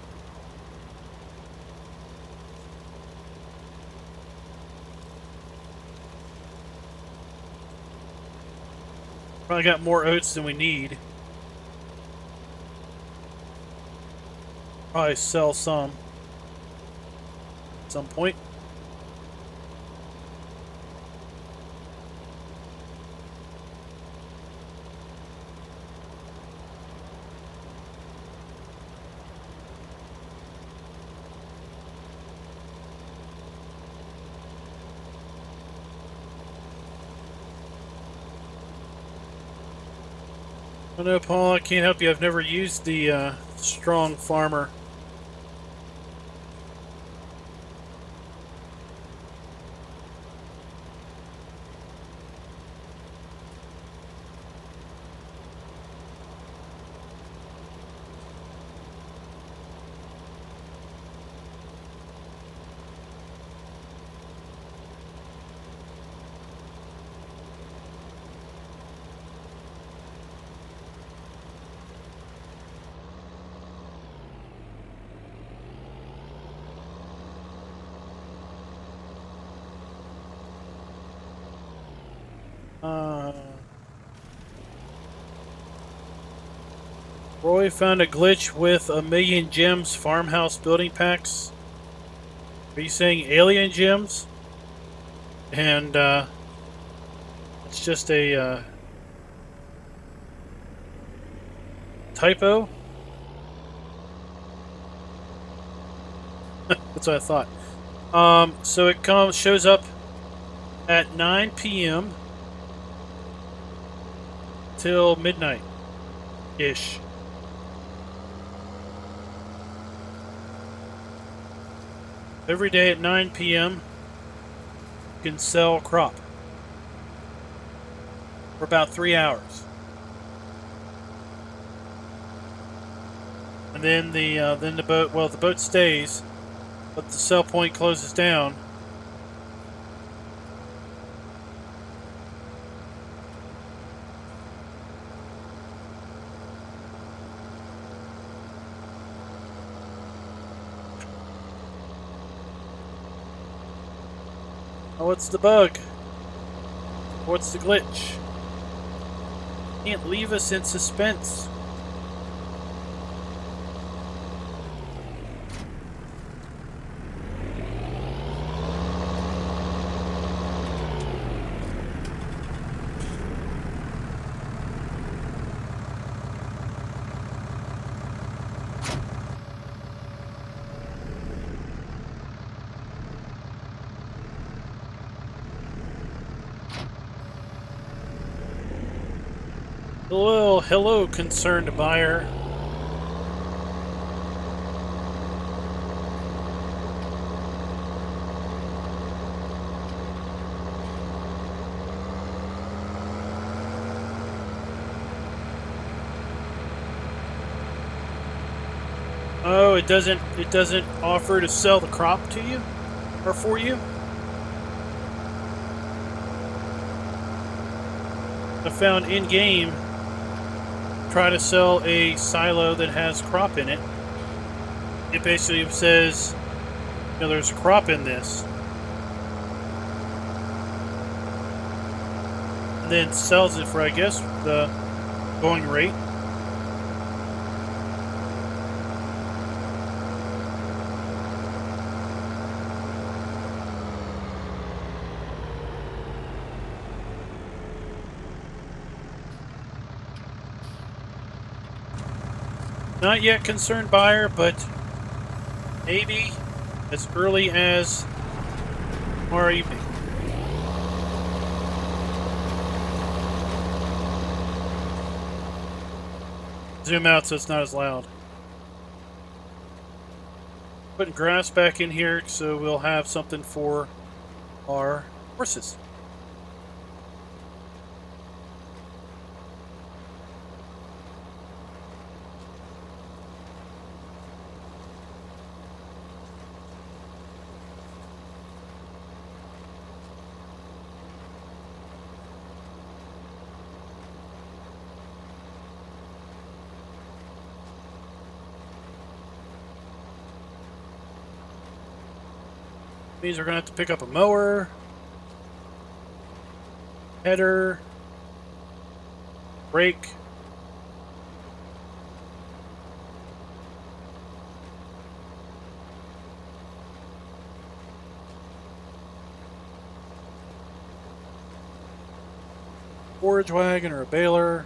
Probably got more oats than we need. Probably sell some at some point. Oh no, Paul, I can't help you. I've never used the Strong Farmer. Roy found a glitch with 1,000,000 gems farmhouse building packs. Are you saying alien gems? And it's just a typo? That's what I thought. So it shows up at 9 p.m. till midnight-ish. Every day at 9 p.m. you can sell crop for about 3 hours. And then the boat stays, but the sell point closes down What's the bug? What's the glitch? Can't leave us in suspense. Hello, concerned buyer. Oh, it doesn't offer to sell the crop to you or for you? I found in game try to sell a silo that has crop in it. It basically says, you know, there's a crop in this. And then sells it for, I guess, the going rate. Not yet concerned buyer, but maybe as early as tomorrow evening. Zoom out so it's not as loud. Putting grass back in here so we'll have something for our horses. Means we're gonna have to pick up a mower, header, brake. Forage wagon or a baler.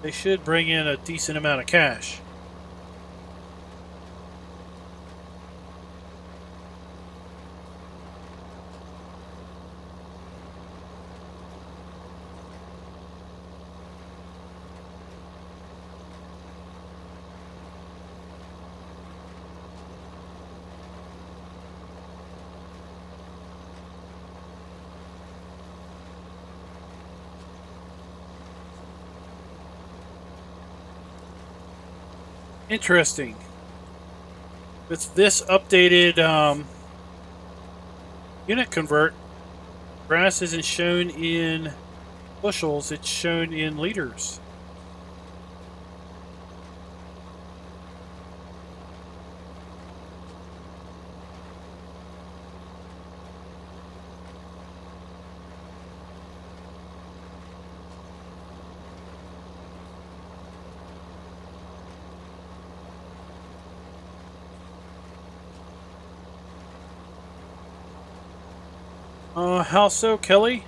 They should bring in a decent amount of cash. Interesting. It's this updated unit convert. Grass isn't shown in bushels, it's shown in liters. How so, Kelly?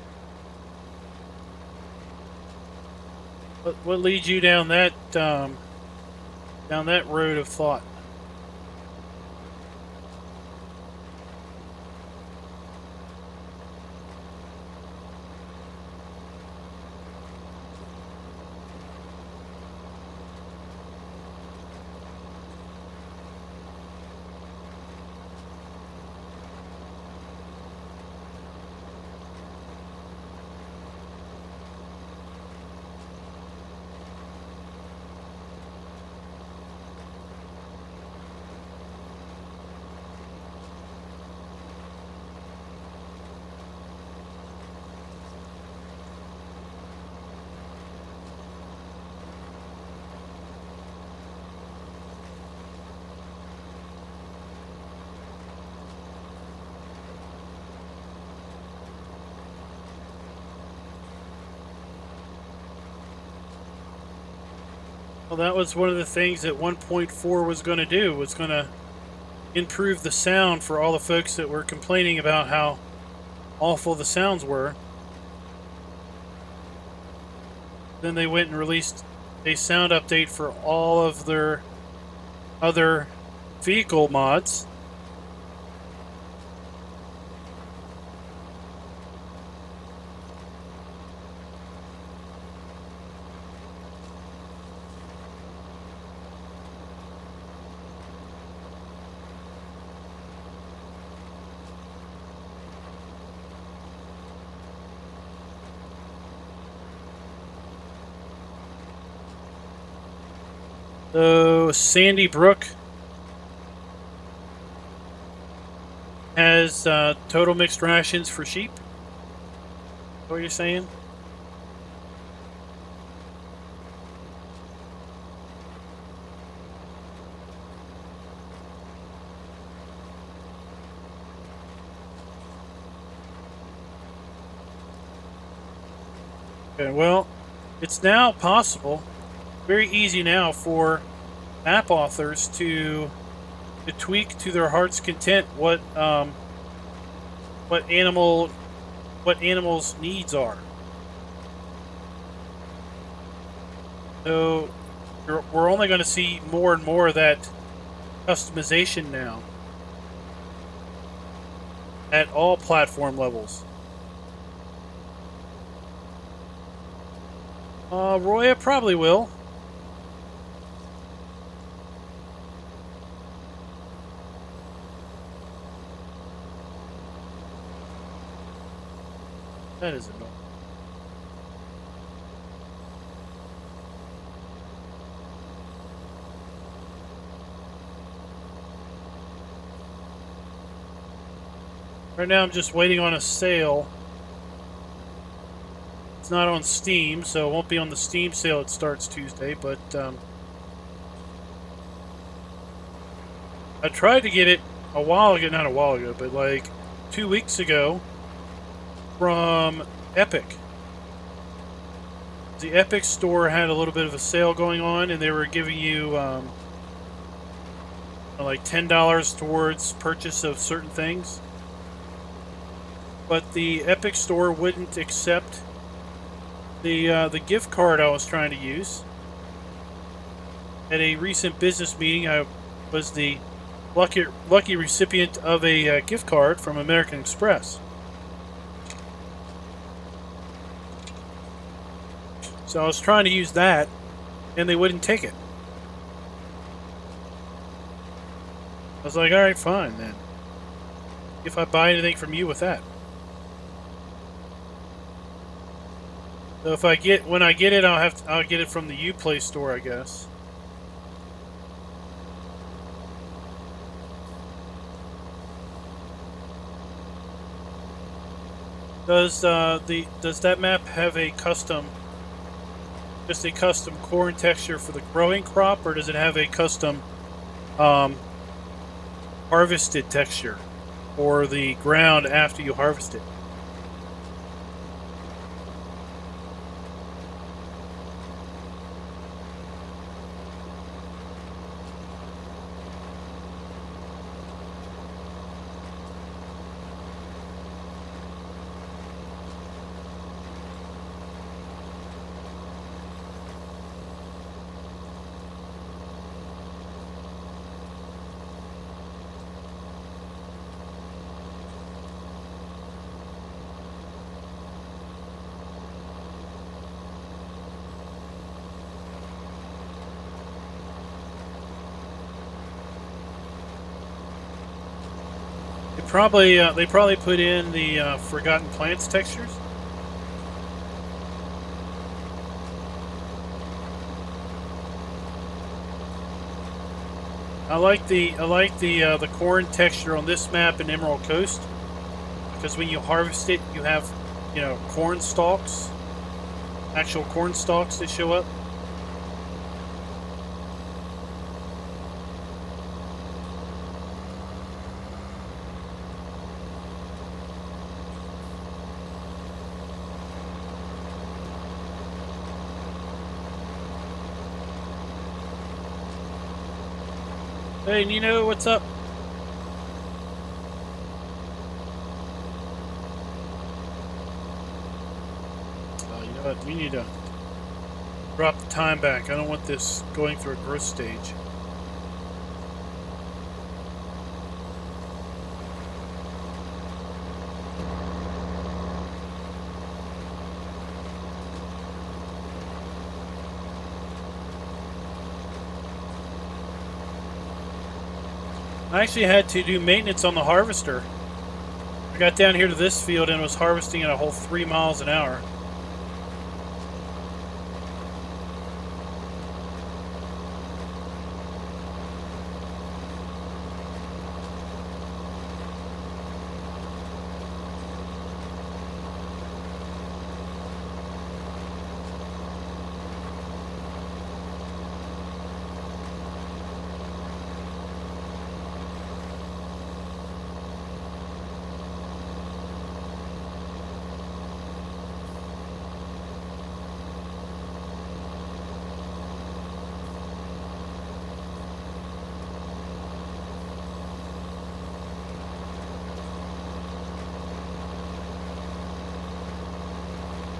What leads you down that road of thought? Well, that was one of the things that 1.4 was going to do, was going to improve the sound for all the folks that were complaining about how awful the sounds were. Then they went and released a sound update for all of their other vehicle mods. So Sandy Brook has total mixed rations for sheep. What are you saying? Okay, well, it's now possible, very easy now, for app authors to tweak to their heart's content what animals' needs are. So we're only going to see more and more of that customization now at all platform levels. Roya probably will. That is annoying. Right now I'm just waiting on a sale. It's not on Steam, so it won't be on the Steam sale. It starts Tuesday, but I tried to get it a while ago, not a while ago, but like 2 weeks ago from Epic. The Epic store had a little bit of a sale going on, and they were giving you like $10 towards purchase of certain things. But the Epic store wouldn't accept the gift card I was trying to use. At a recent business meeting, I was the lucky recipient of a gift card from American Express. So I was trying to use that, and they wouldn't take it. I was like, all right, fine then. If I buy anything from you with that. So if when I get it, I'll get it from the Uplay store, I guess. Does that map have a custom corn texture for the growing crop, or does it have a custom harvested texture for the ground after you harvest it? They probably put in the Forgotten Plants textures. I like the corn texture on this map in Emerald Coast, because when you harvest it, you have corn stalks, actual corn stalks that show up. Hey, Nino, what's up? You know what? We need to drop the time back. I don't want this going through a growth stage. I actually had to do maintenance on the harvester. I got down here to this field and was harvesting at a whole 3 miles an hour.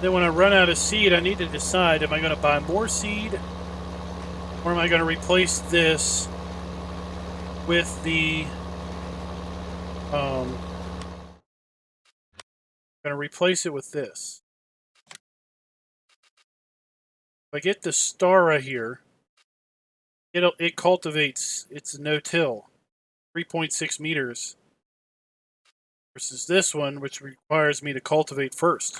Then when I run out of seed, I need to decide, am I going to buy more seed? Or am I going to replace this with the... I'm going to replace it with this. If I get the star right here, it cultivates, it's no-till, 3.6 meters. Versus this one, which requires me to cultivate first.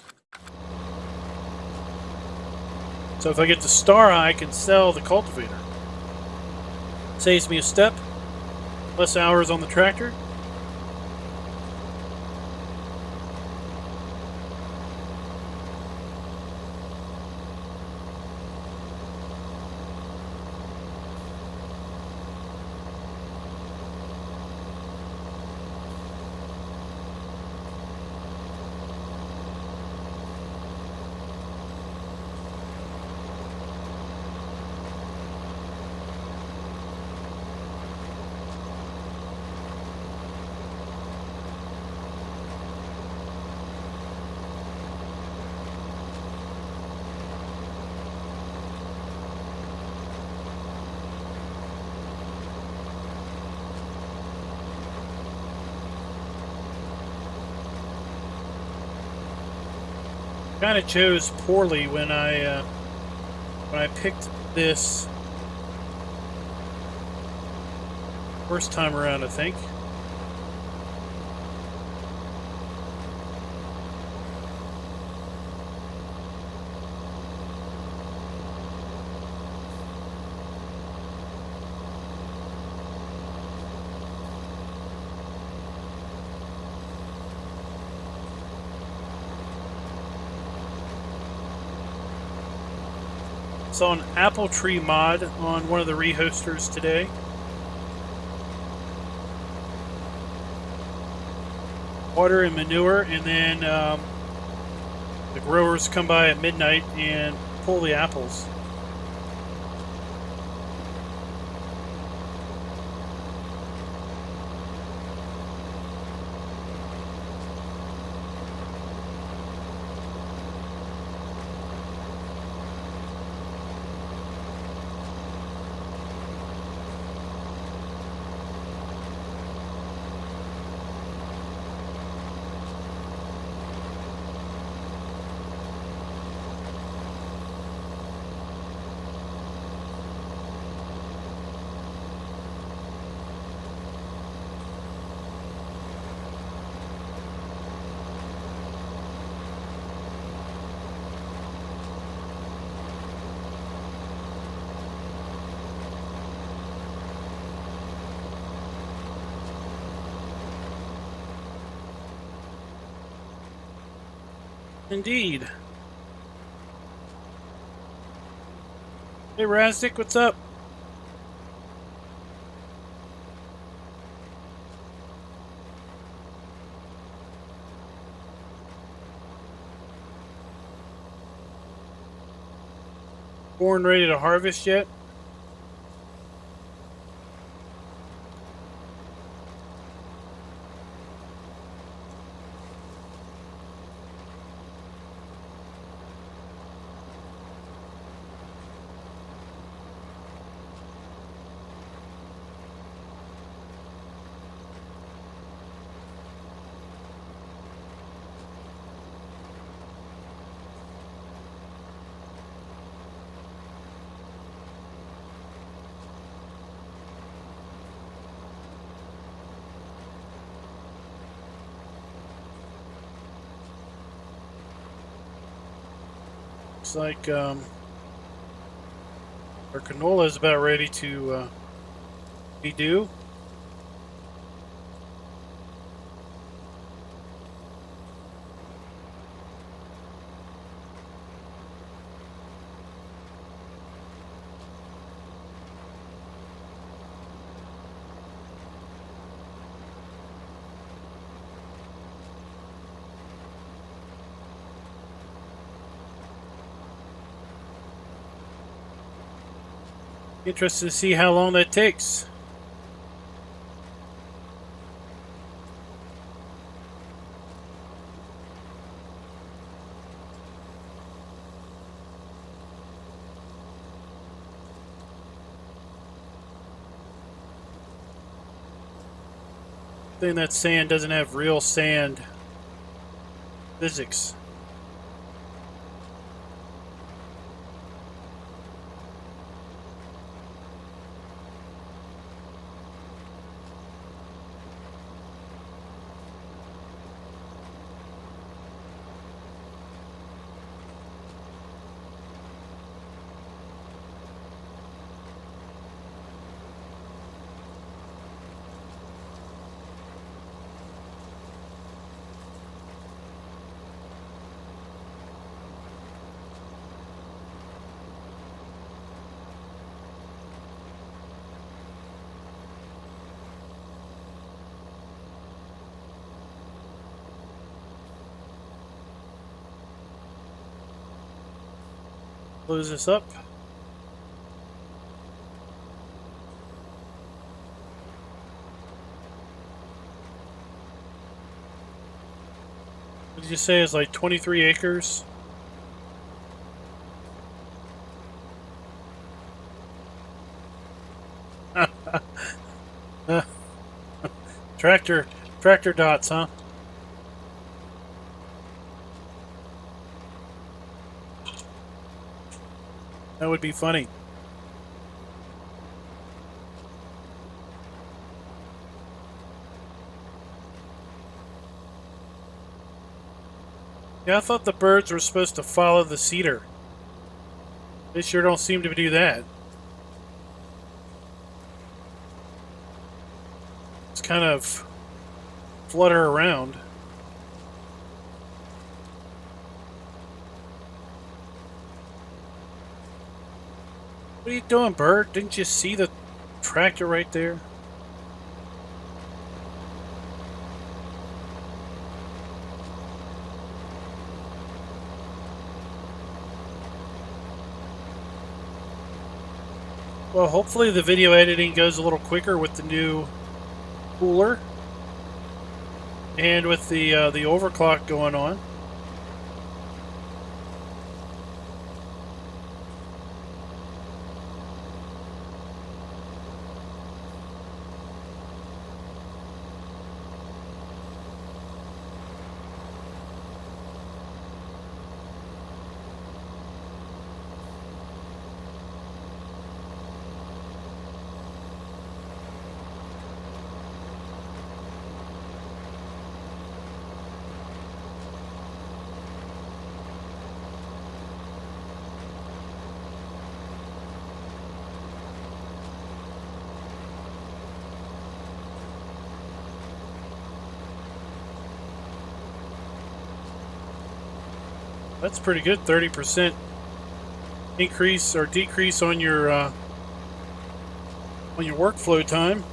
So if I get the star, I can sell the cultivator. Saves me a step, less hours on the tractor. Kind of chose poorly when I picked this first time around, I think. Saw an apple tree mod on one of the rehosters today. Water and manure, and then the growers come by at midnight and pull the apples. Indeed. Hey, Razdik, what's up? Corn ready to harvest yet? Looks like our canola is about ready to be due. Interested to see how long that takes. Thing that sand doesn't have real sand physics. Close this up. What did you say? It's like 23 acres? Tractor dots, huh? That would be funny. Yeah, I thought the birds were supposed to follow the cedar. They sure don't seem to do that. It's kind of flutter around. What are you doing, bird? Didn't you see the tractor right there? Well, hopefully the video editing goes a little quicker with the new cooler and with the overclock going on. That's pretty good. 30% increase or decrease on your workflow time.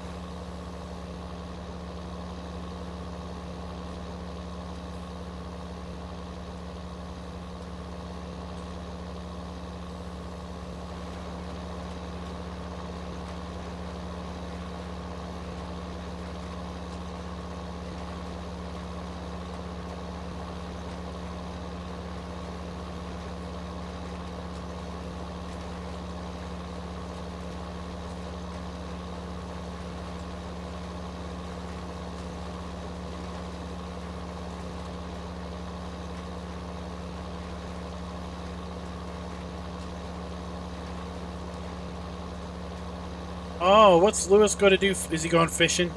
Oh, what's Lewis going to do? Is he going fishing?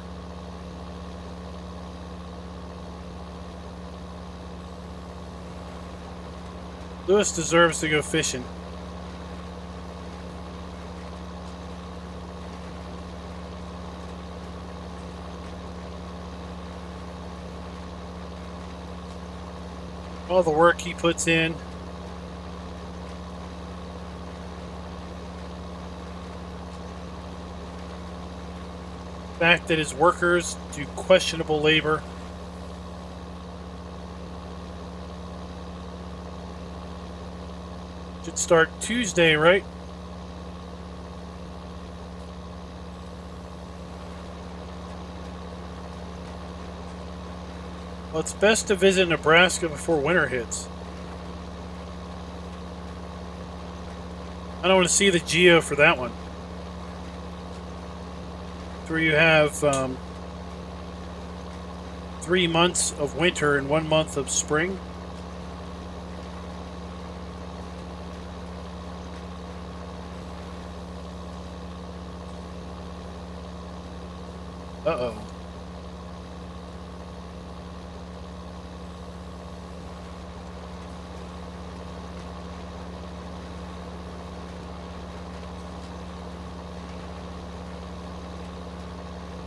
Lewis deserves to go fishing. All the work he puts in. The fact that his workers do questionable labor. Should start Tuesday, right? Well, it's best to visit Nebraska before winter hits. I don't want to see the geo for that one. It's where you have 3 months of winter and 1 month of spring. Uh-oh.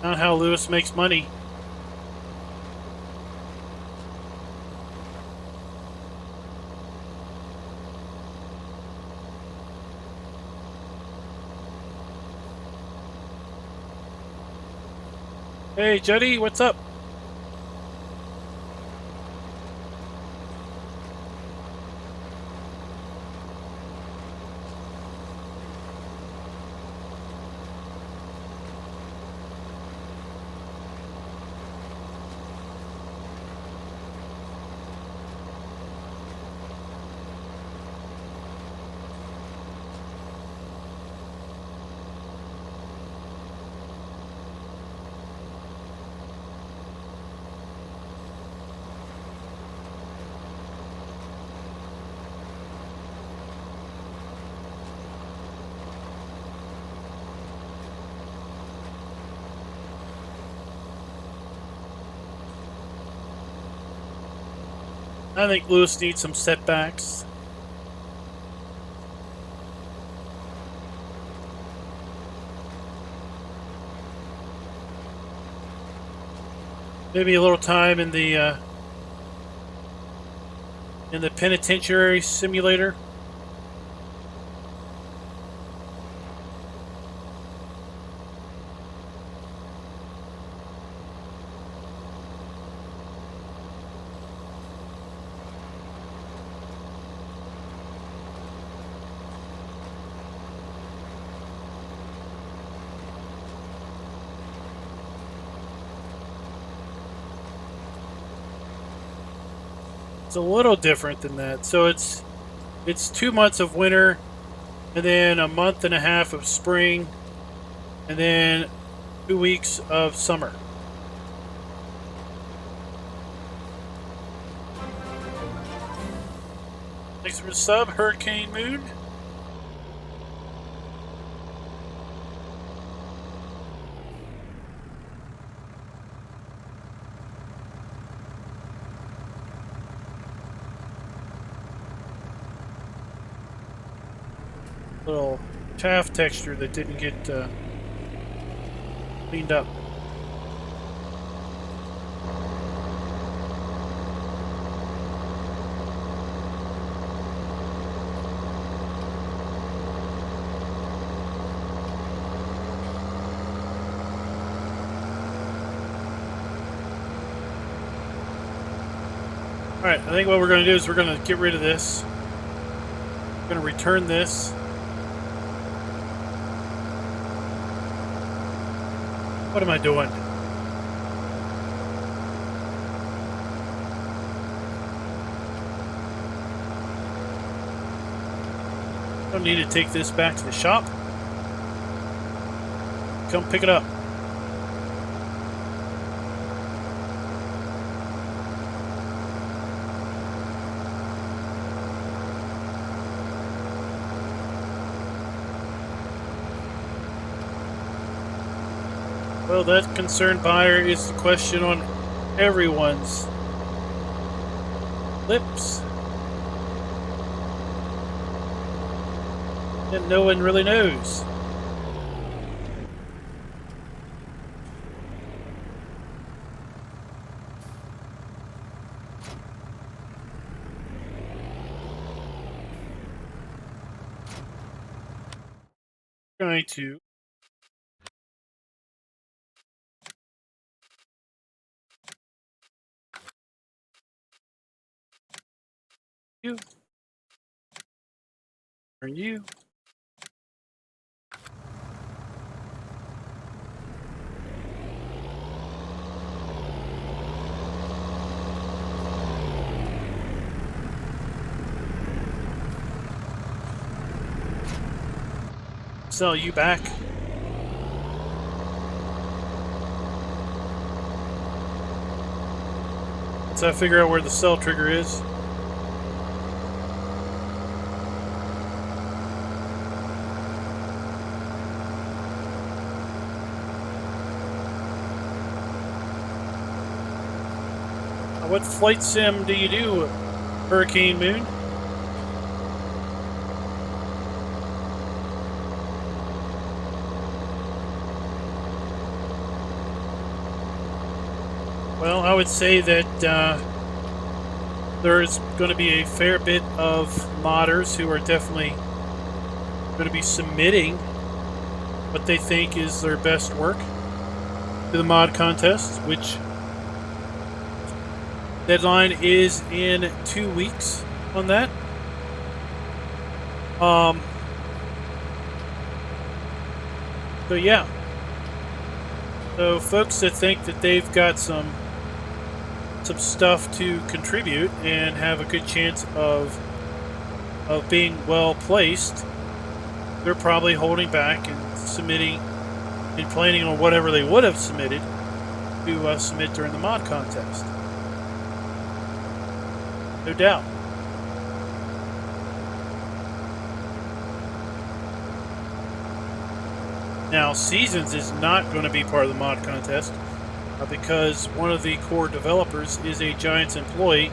Not how Lewis makes money. Hey, Juddy, what's up? I think Lewis needs some setbacks. Maybe a little time in the penitentiary simulator. It's a little different than that. So it's 2 months of winter, and then a month and a half of spring, and then 2 weeks of summer. Thanks for the sub, Hurricane Moon. Little chaff texture that didn't get cleaned up. Alright, I think what we're going to do is we're going to get rid of this. We're going to return this. What am I doing? I don't need to take this back to the shop. Come pick it up. Well, that concerned buyer is the question on everyone's lips. and no one really knows. Going to you, turn you. Sell you back. So I figure out where the sell trigger is. What flight sim do you do, Hurricane Moon? Well, I would say that there's going to be a fair bit of modders who are definitely going to be submitting what they think is their best work to the mod contest, which deadline is in 2 weeks on that. So yeah. So folks that think that they've got some stuff to contribute and have a good chance of being well placed, they're probably holding back and submitting and planning on whatever they would have submitted to submit during the mod contest. No doubt. Now, Seasons is not going to be part of the mod contest because one of the core developers is a Giants employee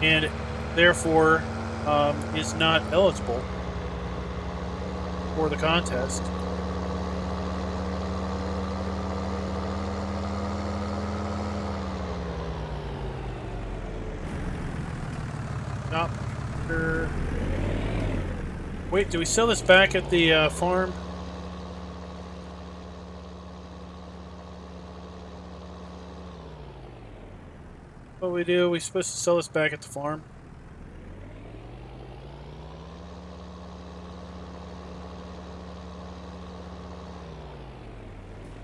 and therefore is not eligible for the contest. Wait, do we sell this back at the farm? What we do? We're supposed to sell this back at the farm.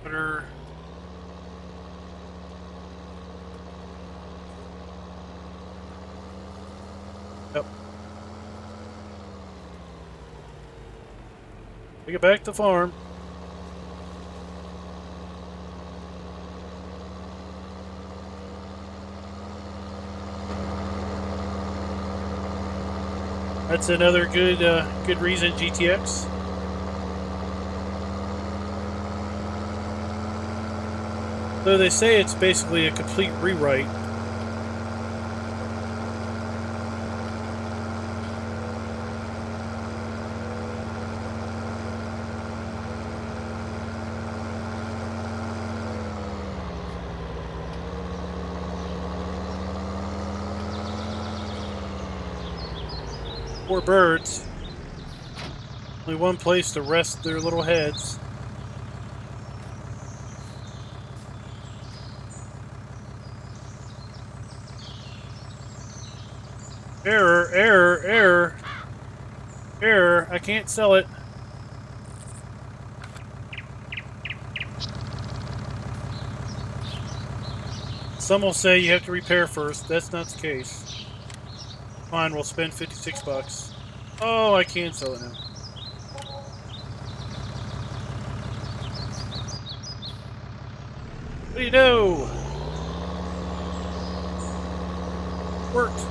Butter. Yep. Take it back to the farm. That's another good reason, GTX. Though they say it's basically a complete rewrite. Poor birds. Only one place to rest their little heads. Error, error, error. Error, I can't sell it. Some will say you have to repair first. That's not the case. Fine, we'll spend 56 bucks. Oh, I can sell it now. What do you know? Worked.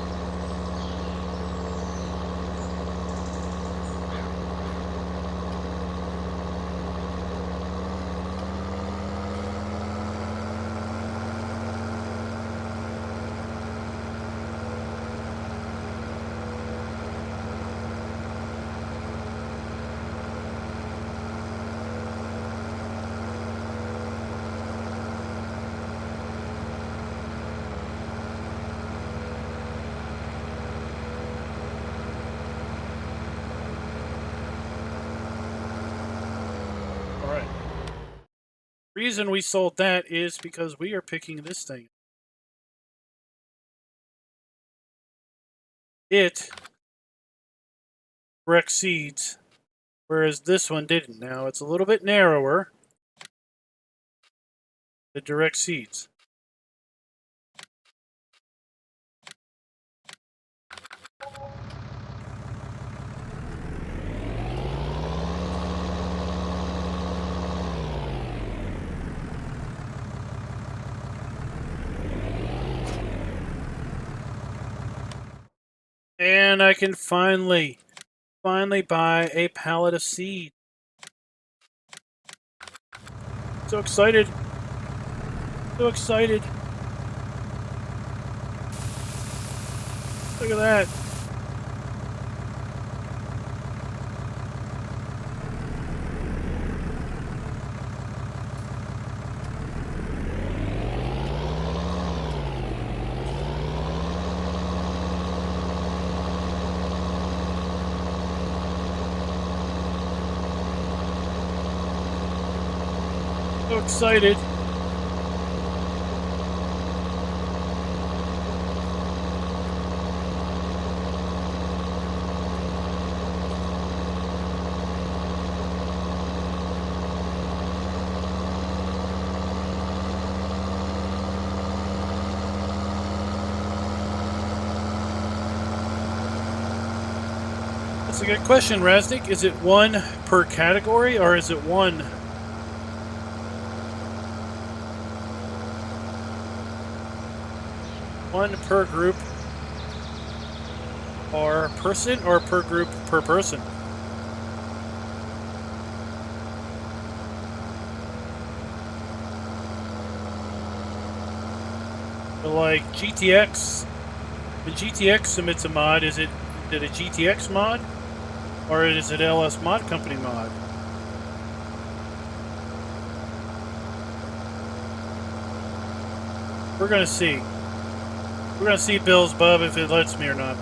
Reason we sold that is because we are picking this thing. It direct seeds, whereas this one didn't. Now it's a little bit narrower. The direct seeds. And I can finally buy a pallet of seed. So excited. So excited. Look at that. So excited. That's a good question, Raznik. Is it one per category or is it one per group or person, or per group per person? So like GTX, the GTX submits a mod. Is it a GTX mod or is it LS Mod Company mod? We're gonna see. We're gonna see Bill's Bub if it lets me or not.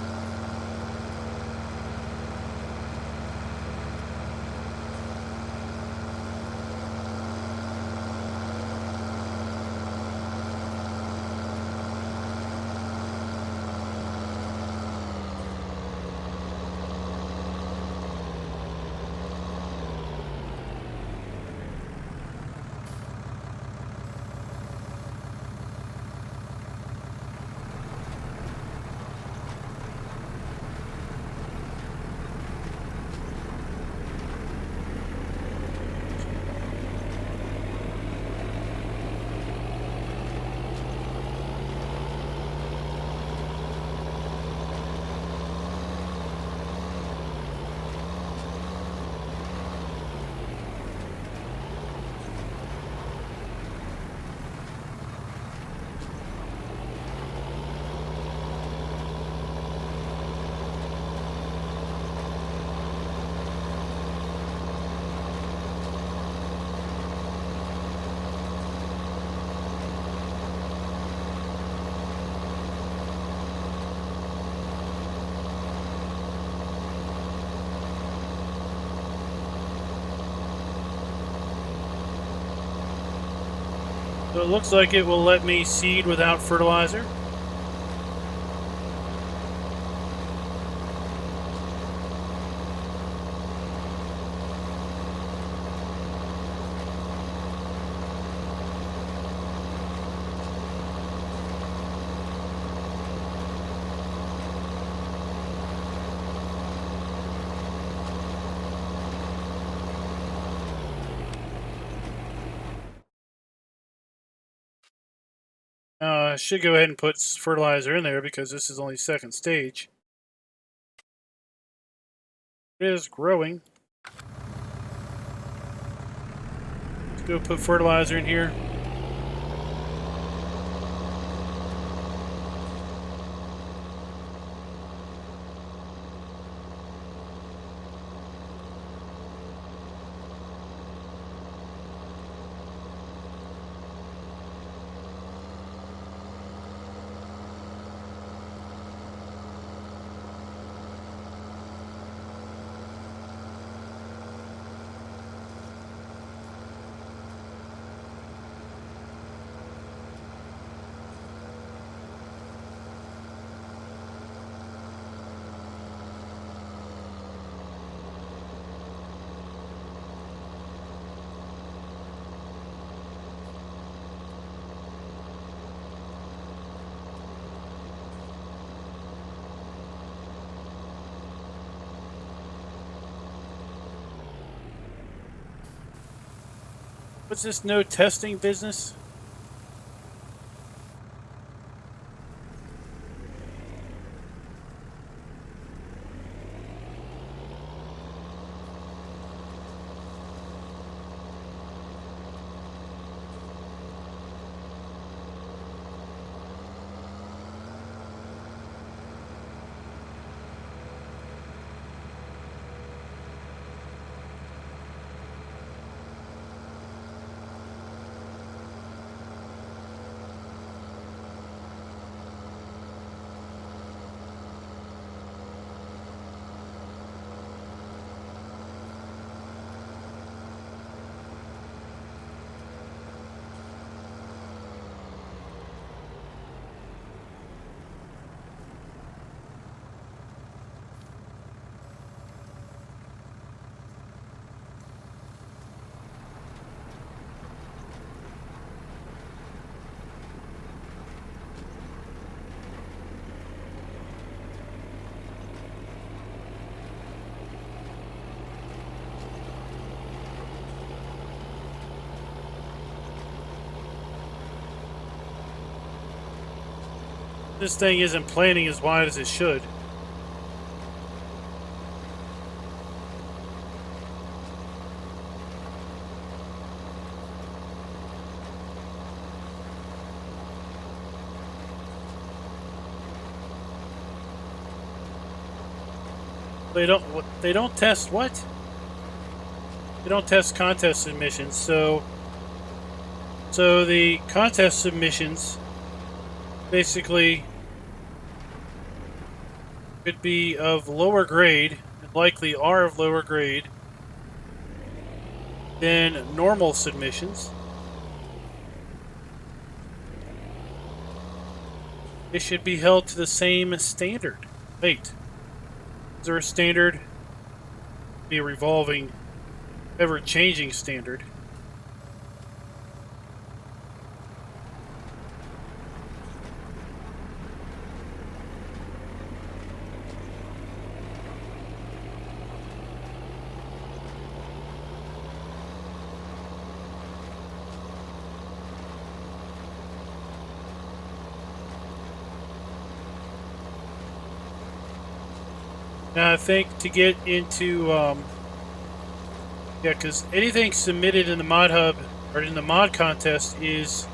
So it looks like it will let me seed without fertilizer. I should go ahead and put fertilizer in there because this is only second stage. It is growing. Let's go put fertilizer in here. What's this no testing business? This thing isn't planning as wide as it should. They don't test what? They don't test contest submissions, so the contest submissions basically could be of lower grade, and likely are of lower grade than normal submissions. They should be held to the same standard. Wait, is there a standard? Be a revolving, ever-changing standard. Now, I think to get into, yeah, because anything submitted in the mod hub or in the mod contest is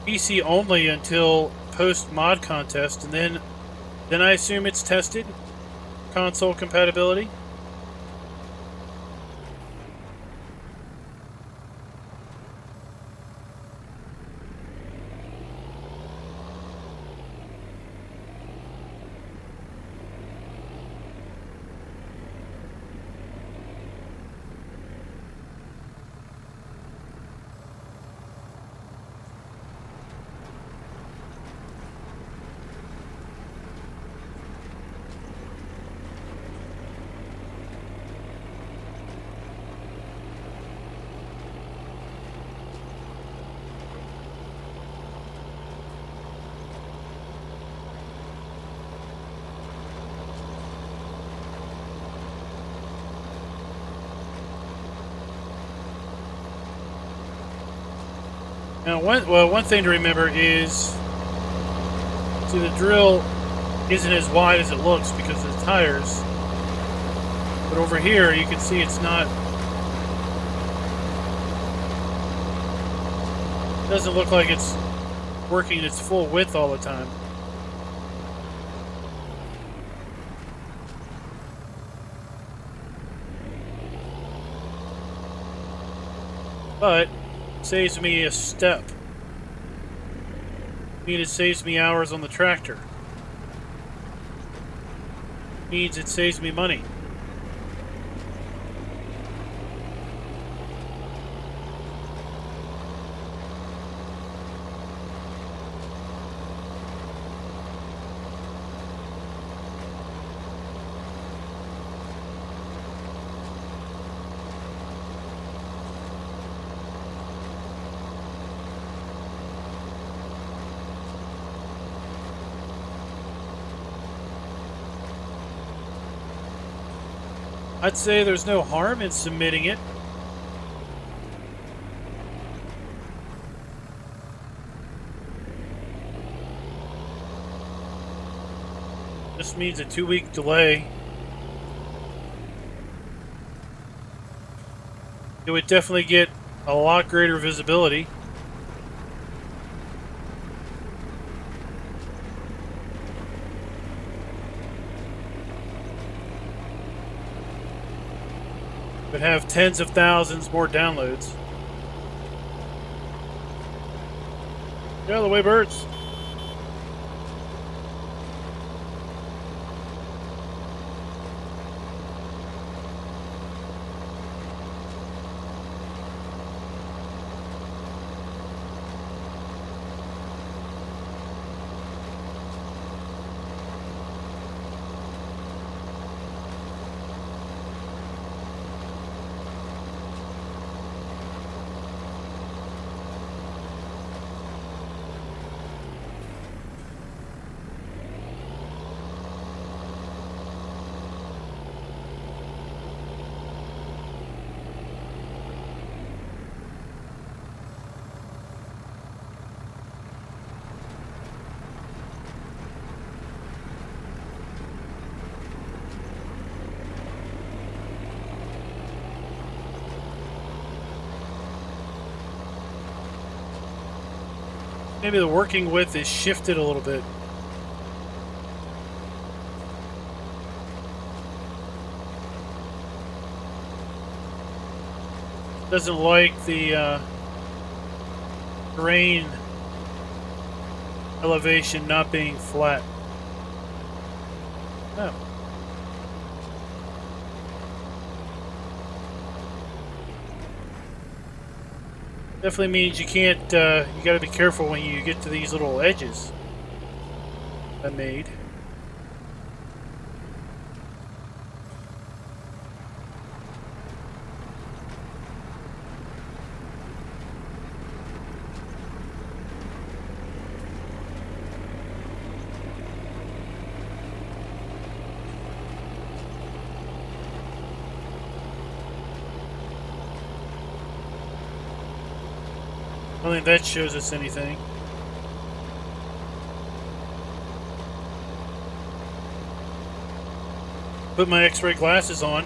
PC only until post mod contest, and then I assume it's tested console compatibility. Now, one thing to remember is, see, the drill isn't as wide as it looks because of the tires. But over here, you can see it's not. It doesn't look like it's working its full width all the time. But saves me a step. It saves me hours on the tractor. Means it saves me money. I'd say there's no harm in submitting it. This means a 2-week delay. It would definitely get a lot greater visibility. Would have tens of thousands more downloads. Get out of the way, birds. Maybe the working width is shifted a little bit. Doesn't like the terrain elevation not being flat. No. Definitely means you can't, you gotta be careful when you get to these little edges I made. I don't think that shows us anything. Put my X-ray glasses on.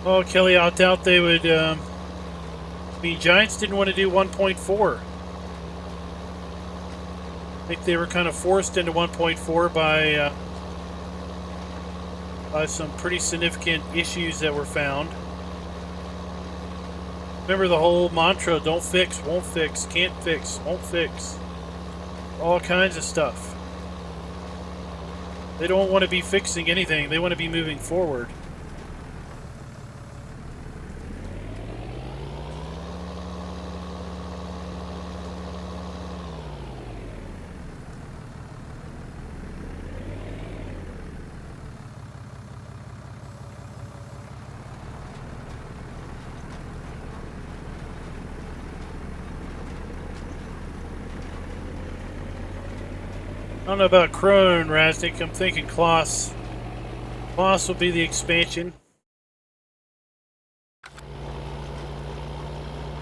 Oh, Kelly, I doubt they would. I mean, Giants didn't want to do 1.4. I think they were kind of forced into 1.4 by some pretty significant issues that were found. Remember the whole mantra: don't fix, won't fix, can't fix, won't fix. All kinds of stuff. They don't want to be fixing anything. They want to be moving forward. I don't know about Krone, Raznik. I'm thinking Kloss. Kloss will be the expansion.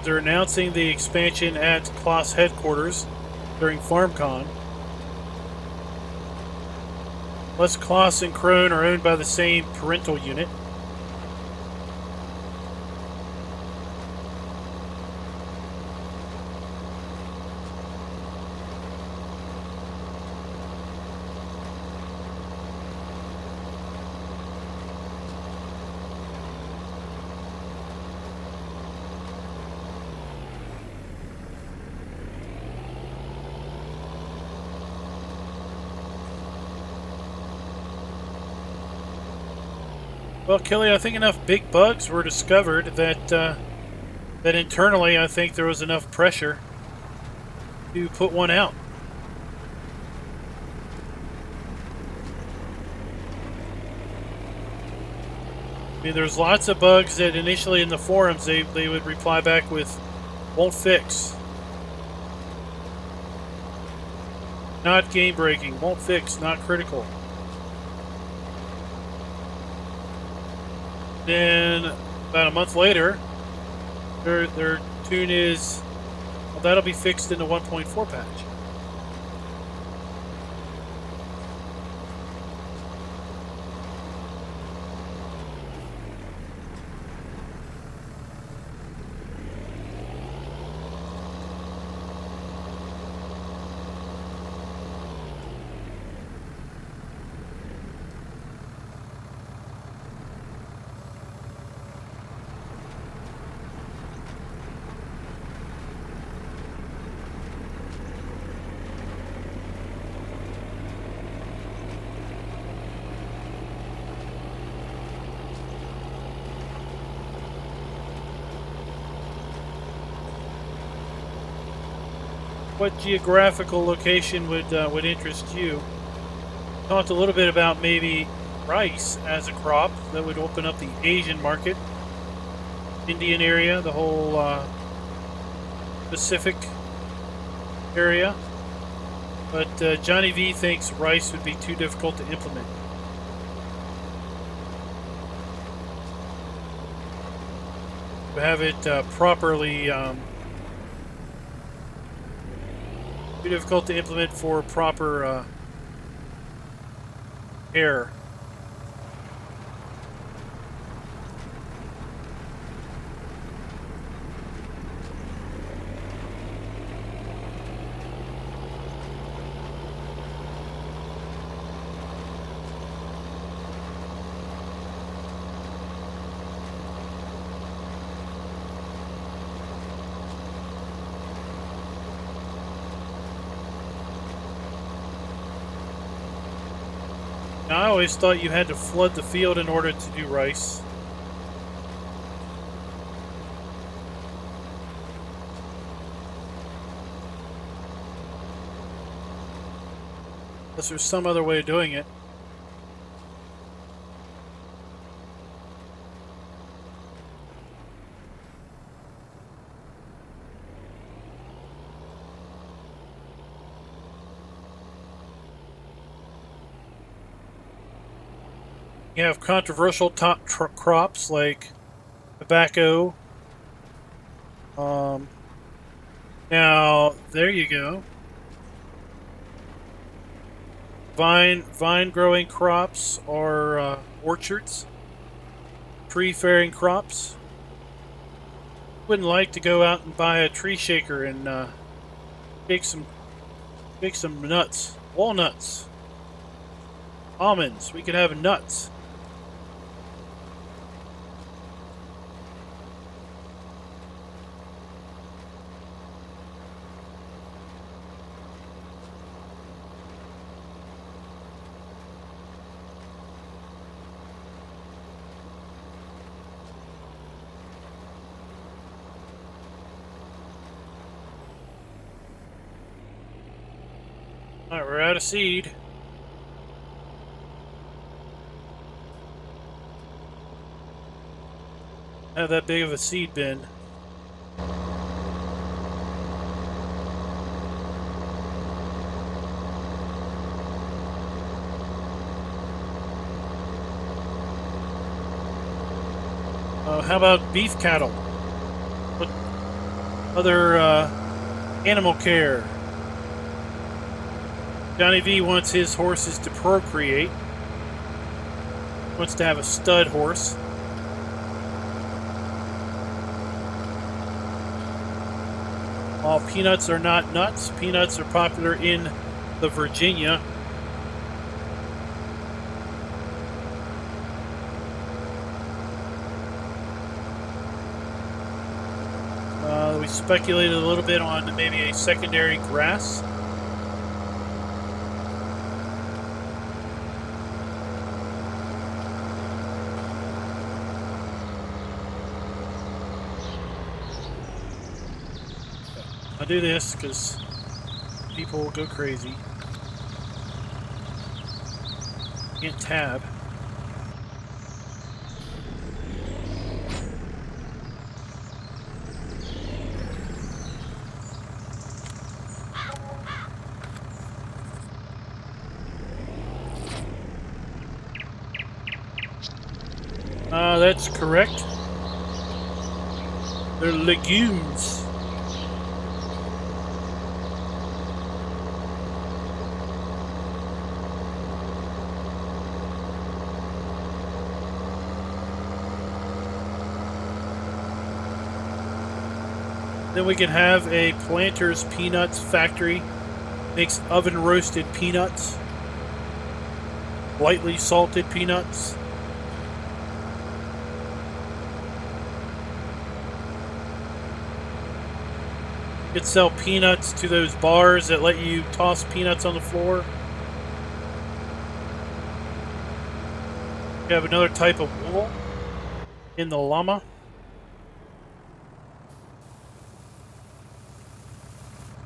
They're announcing the expansion at Kloss headquarters during FarmCon. Plus, Kloss and Krone are owned by the same parental unit. Well, Kelly, I think enough big bugs were discovered that that internally, I think there was enough pressure to put one out. I mean, there's lots of bugs that initially in the forums they would reply back with, "Won't fix." Not game breaking, won't fix, not critical. Then about a month later, their tune is, well, that'll be fixed in the 1.4 patch. What geographical location would interest you? Talked a little bit about maybe rice as a crop that would open up the Asian market, Indian area, the whole Pacific area. But Johnny V thinks rice would be too difficult to implement. To have it properly too difficult to implement for proper care. Now, I always thought you had to flood the field in order to do rice. Unless there's some other way of doing it. You have controversial top crops like tobacco. Now, there you go. Vine growing crops or orchards. Tree-faring crops. Wouldn't like to go out and buy a tree shaker and shake some nuts, walnuts, almonds. We could have nuts. Alright, we're out of seed. Have that big of a seed bin. How about beef cattle? What other animal care? Johnny V wants his horses to procreate. Wants to have a stud horse. While peanuts are not nuts, peanuts are popular in the Virginia. We speculated a little bit on maybe a secondary grass. do this because people will go crazy. Can't tab. That's correct. They're legumes. Then we can have a Planters Peanuts factory. Makes oven roasted peanuts. Lightly salted peanuts. You could sell peanuts to those bars that let you toss peanuts on the floor. You have another type of wool in the llama.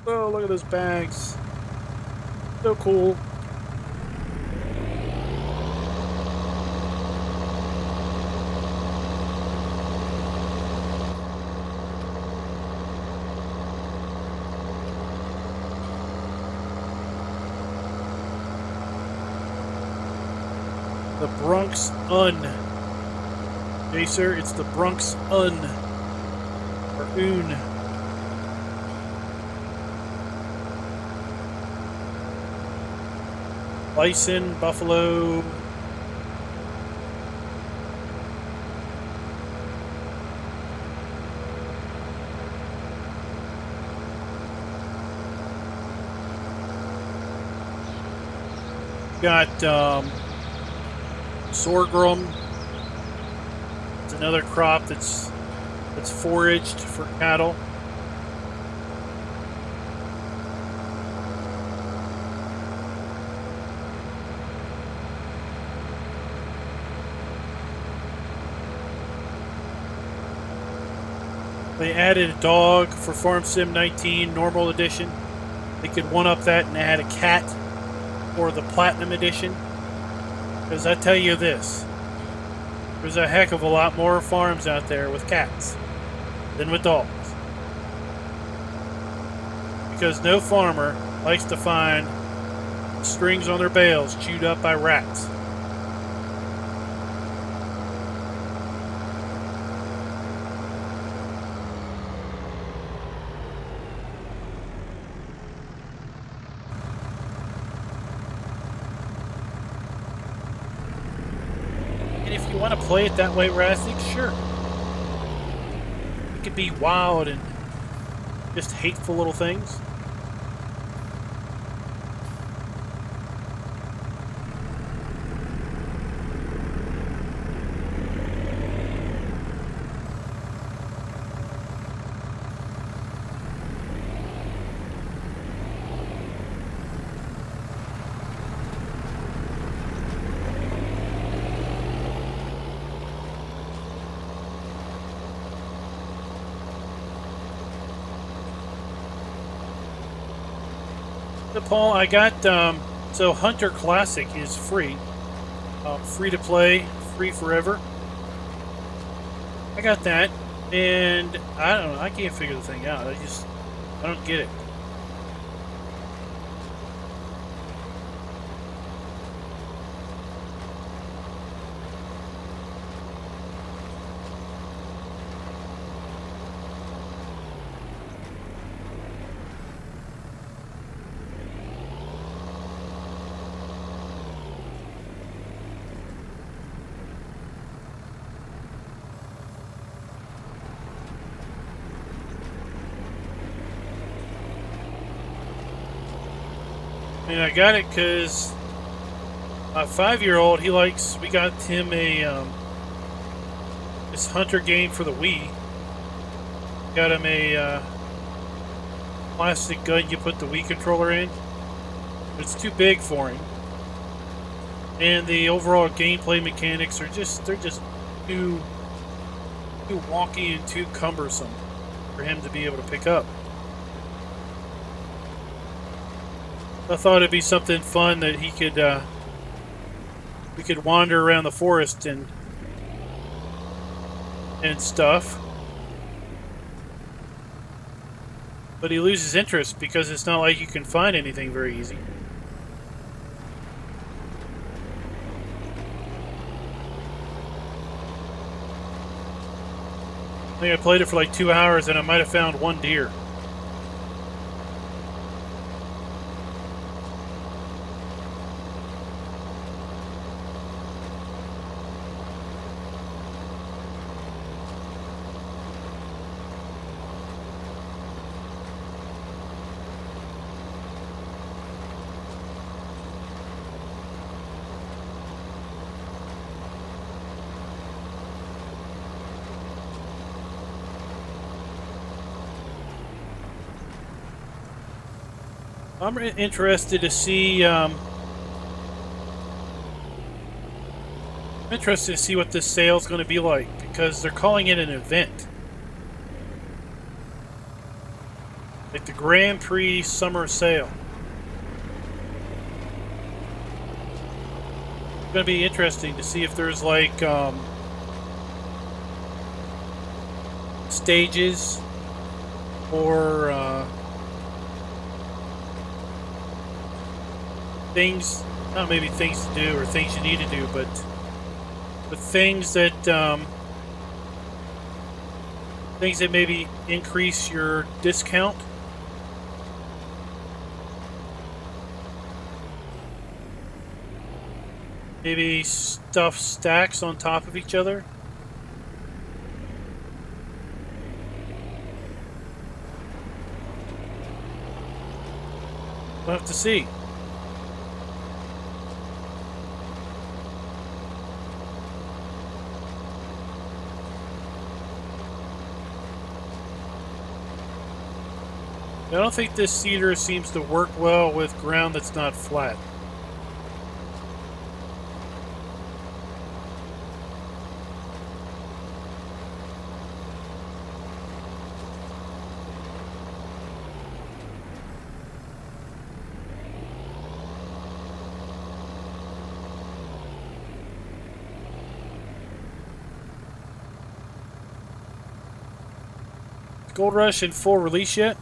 Oh, look at those bags. So cool. The Bronx Un. Hey, sir, it's the Bronx Un. Or Un. Bison, buffalo. Got sorghum. It's another crop that's foraged for cattle. They added a dog for Farm Sim 19 Normal Edition. They could one-up that and add a cat for the Platinum Edition. Because I tell you this, there's a heck of a lot more farms out there with cats than with dogs. Because no farmer likes to find strings on their bales chewed up by rats. If you want to play it that way, Raznik, sure. It could be wild and just hateful little things. Paul, I got, so Hunter Classic is free. Free to play, free forever. I got that, and I don't know, I can't figure the thing out. I don't get it. And I got it because my 5-year-old, we got him a, this Hunter game for the Wii. Got him a, plastic gun you put the Wii controller in. It's too big for him. And the overall gameplay mechanics are they're just too wonky and too cumbersome for him to be able to pick up. I thought it'd be something fun that he could we could wander around the forest and stuff. But he loses interest because it's not like you can find anything very easy. I think I played it for like 2 hours and I might have found one deer. I'm interested to see. I'm interested to see what this sale is going to be like because they're calling it an event, like the Grand Prix Summer Sale. It's going to be interesting to see if there's like stages or things, not maybe things to do or things you need to do, but things that maybe increase your discount. Maybe stuff stacks on top of each other. We'll have to see. I don't think this cedar seems to work well with ground that's not flat. Gold Rush in full release yet?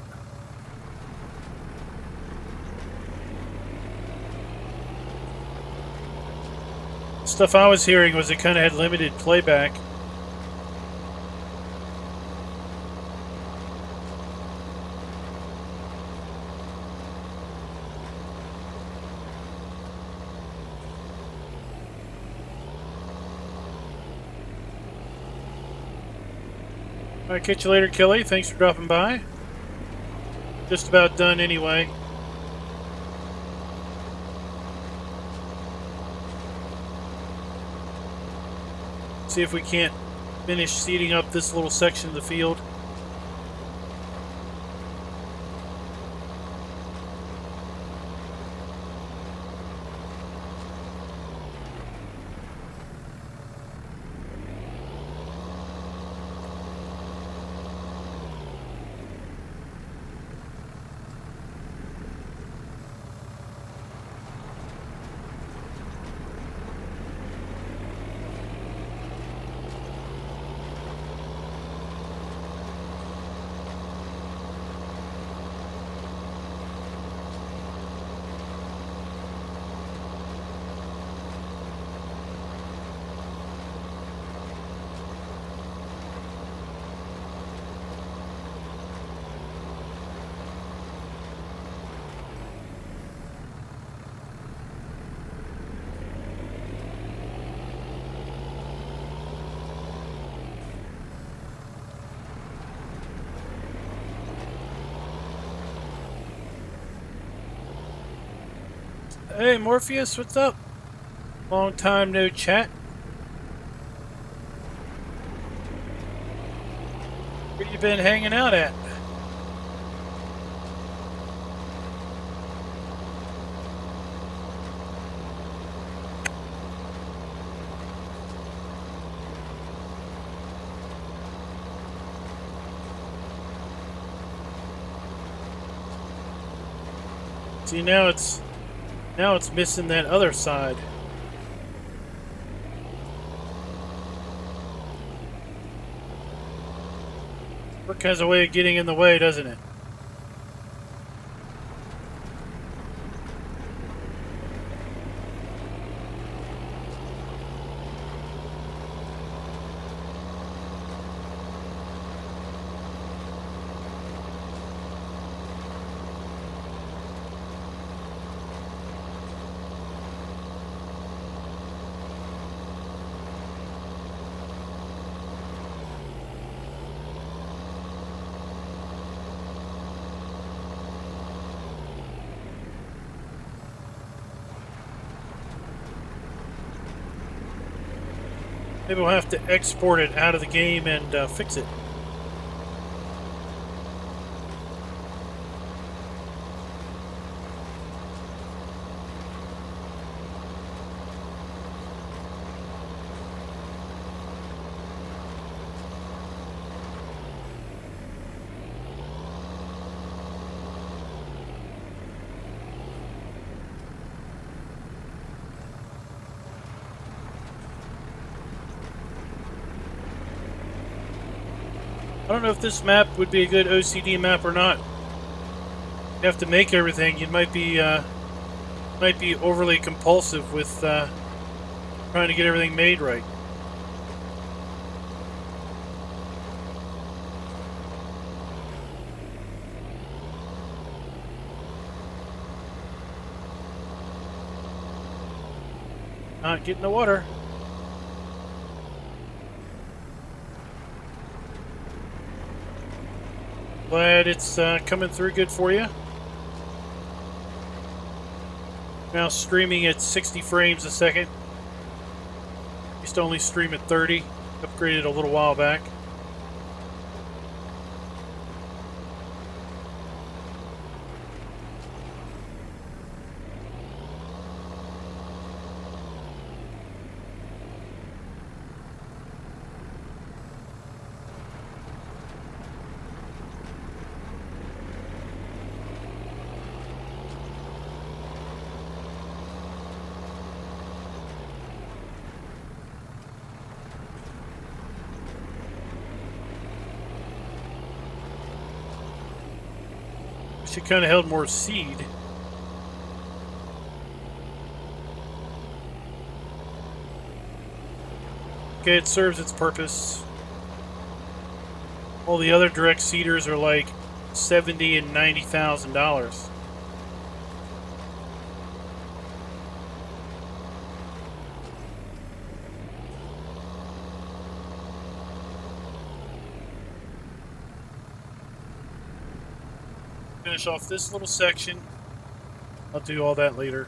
Stuff I was hearing was it kind of had limited playback. Alright, catch you later, Kelly. Thanks for dropping by. Just about done anyway. See if we can't finish seeding up this little section of the field. Hey Morpheus, what's up? Long time no chat. Where you been hanging out at? See, now it's missing that other side. Work has a way of getting in the way, doesn't it? Maybe we'll have to export it out of the game and fix it. I don't know if this map would be a good OCD map or not. You have to make everything. You might be overly compulsive with trying to get everything made right. Not getting the water. Glad it's coming through good for you. Now streaming at 60 frames a second. Used to only stream at 30. Upgraded a little while back. She kind of held more seed. Okay, it serves its purpose. All the other direct seeders are like $70,000 and $90,000. Finish off this little section. I'll do all that later.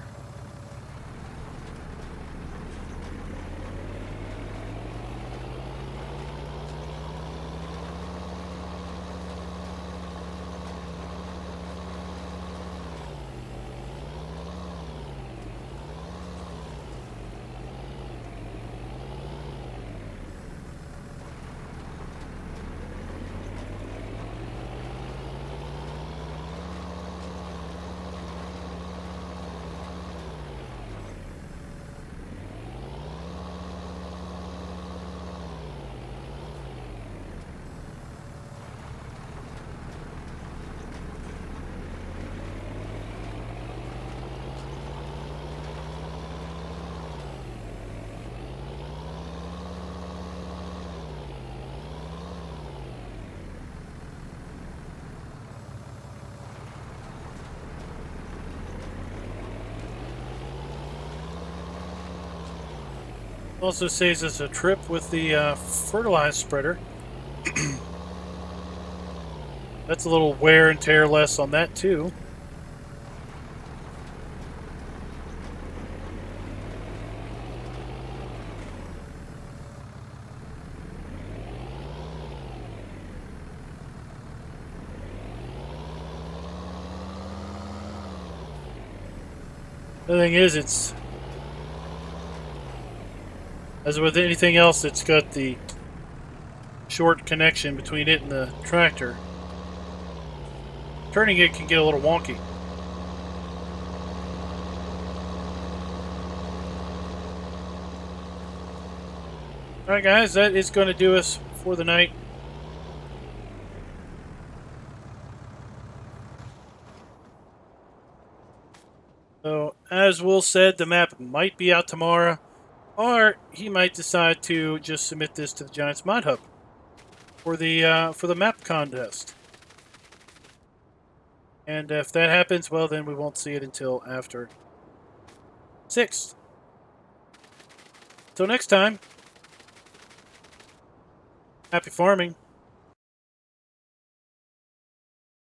Also saves us a trip with the fertilizer spreader. That's a little wear and tear less on that too. The thing is, it's as with anything else, it's got the short connection between it and the tractor. Turning it can get a little wonky. Alright guys, that is going to do us for the night. So, as Will said, the map might be out tomorrow, or he might decide to just submit this to the Giants Mod Hub for the map contest. And if that happens, well, then we won't see it until after 6th. Till next time, happy farming.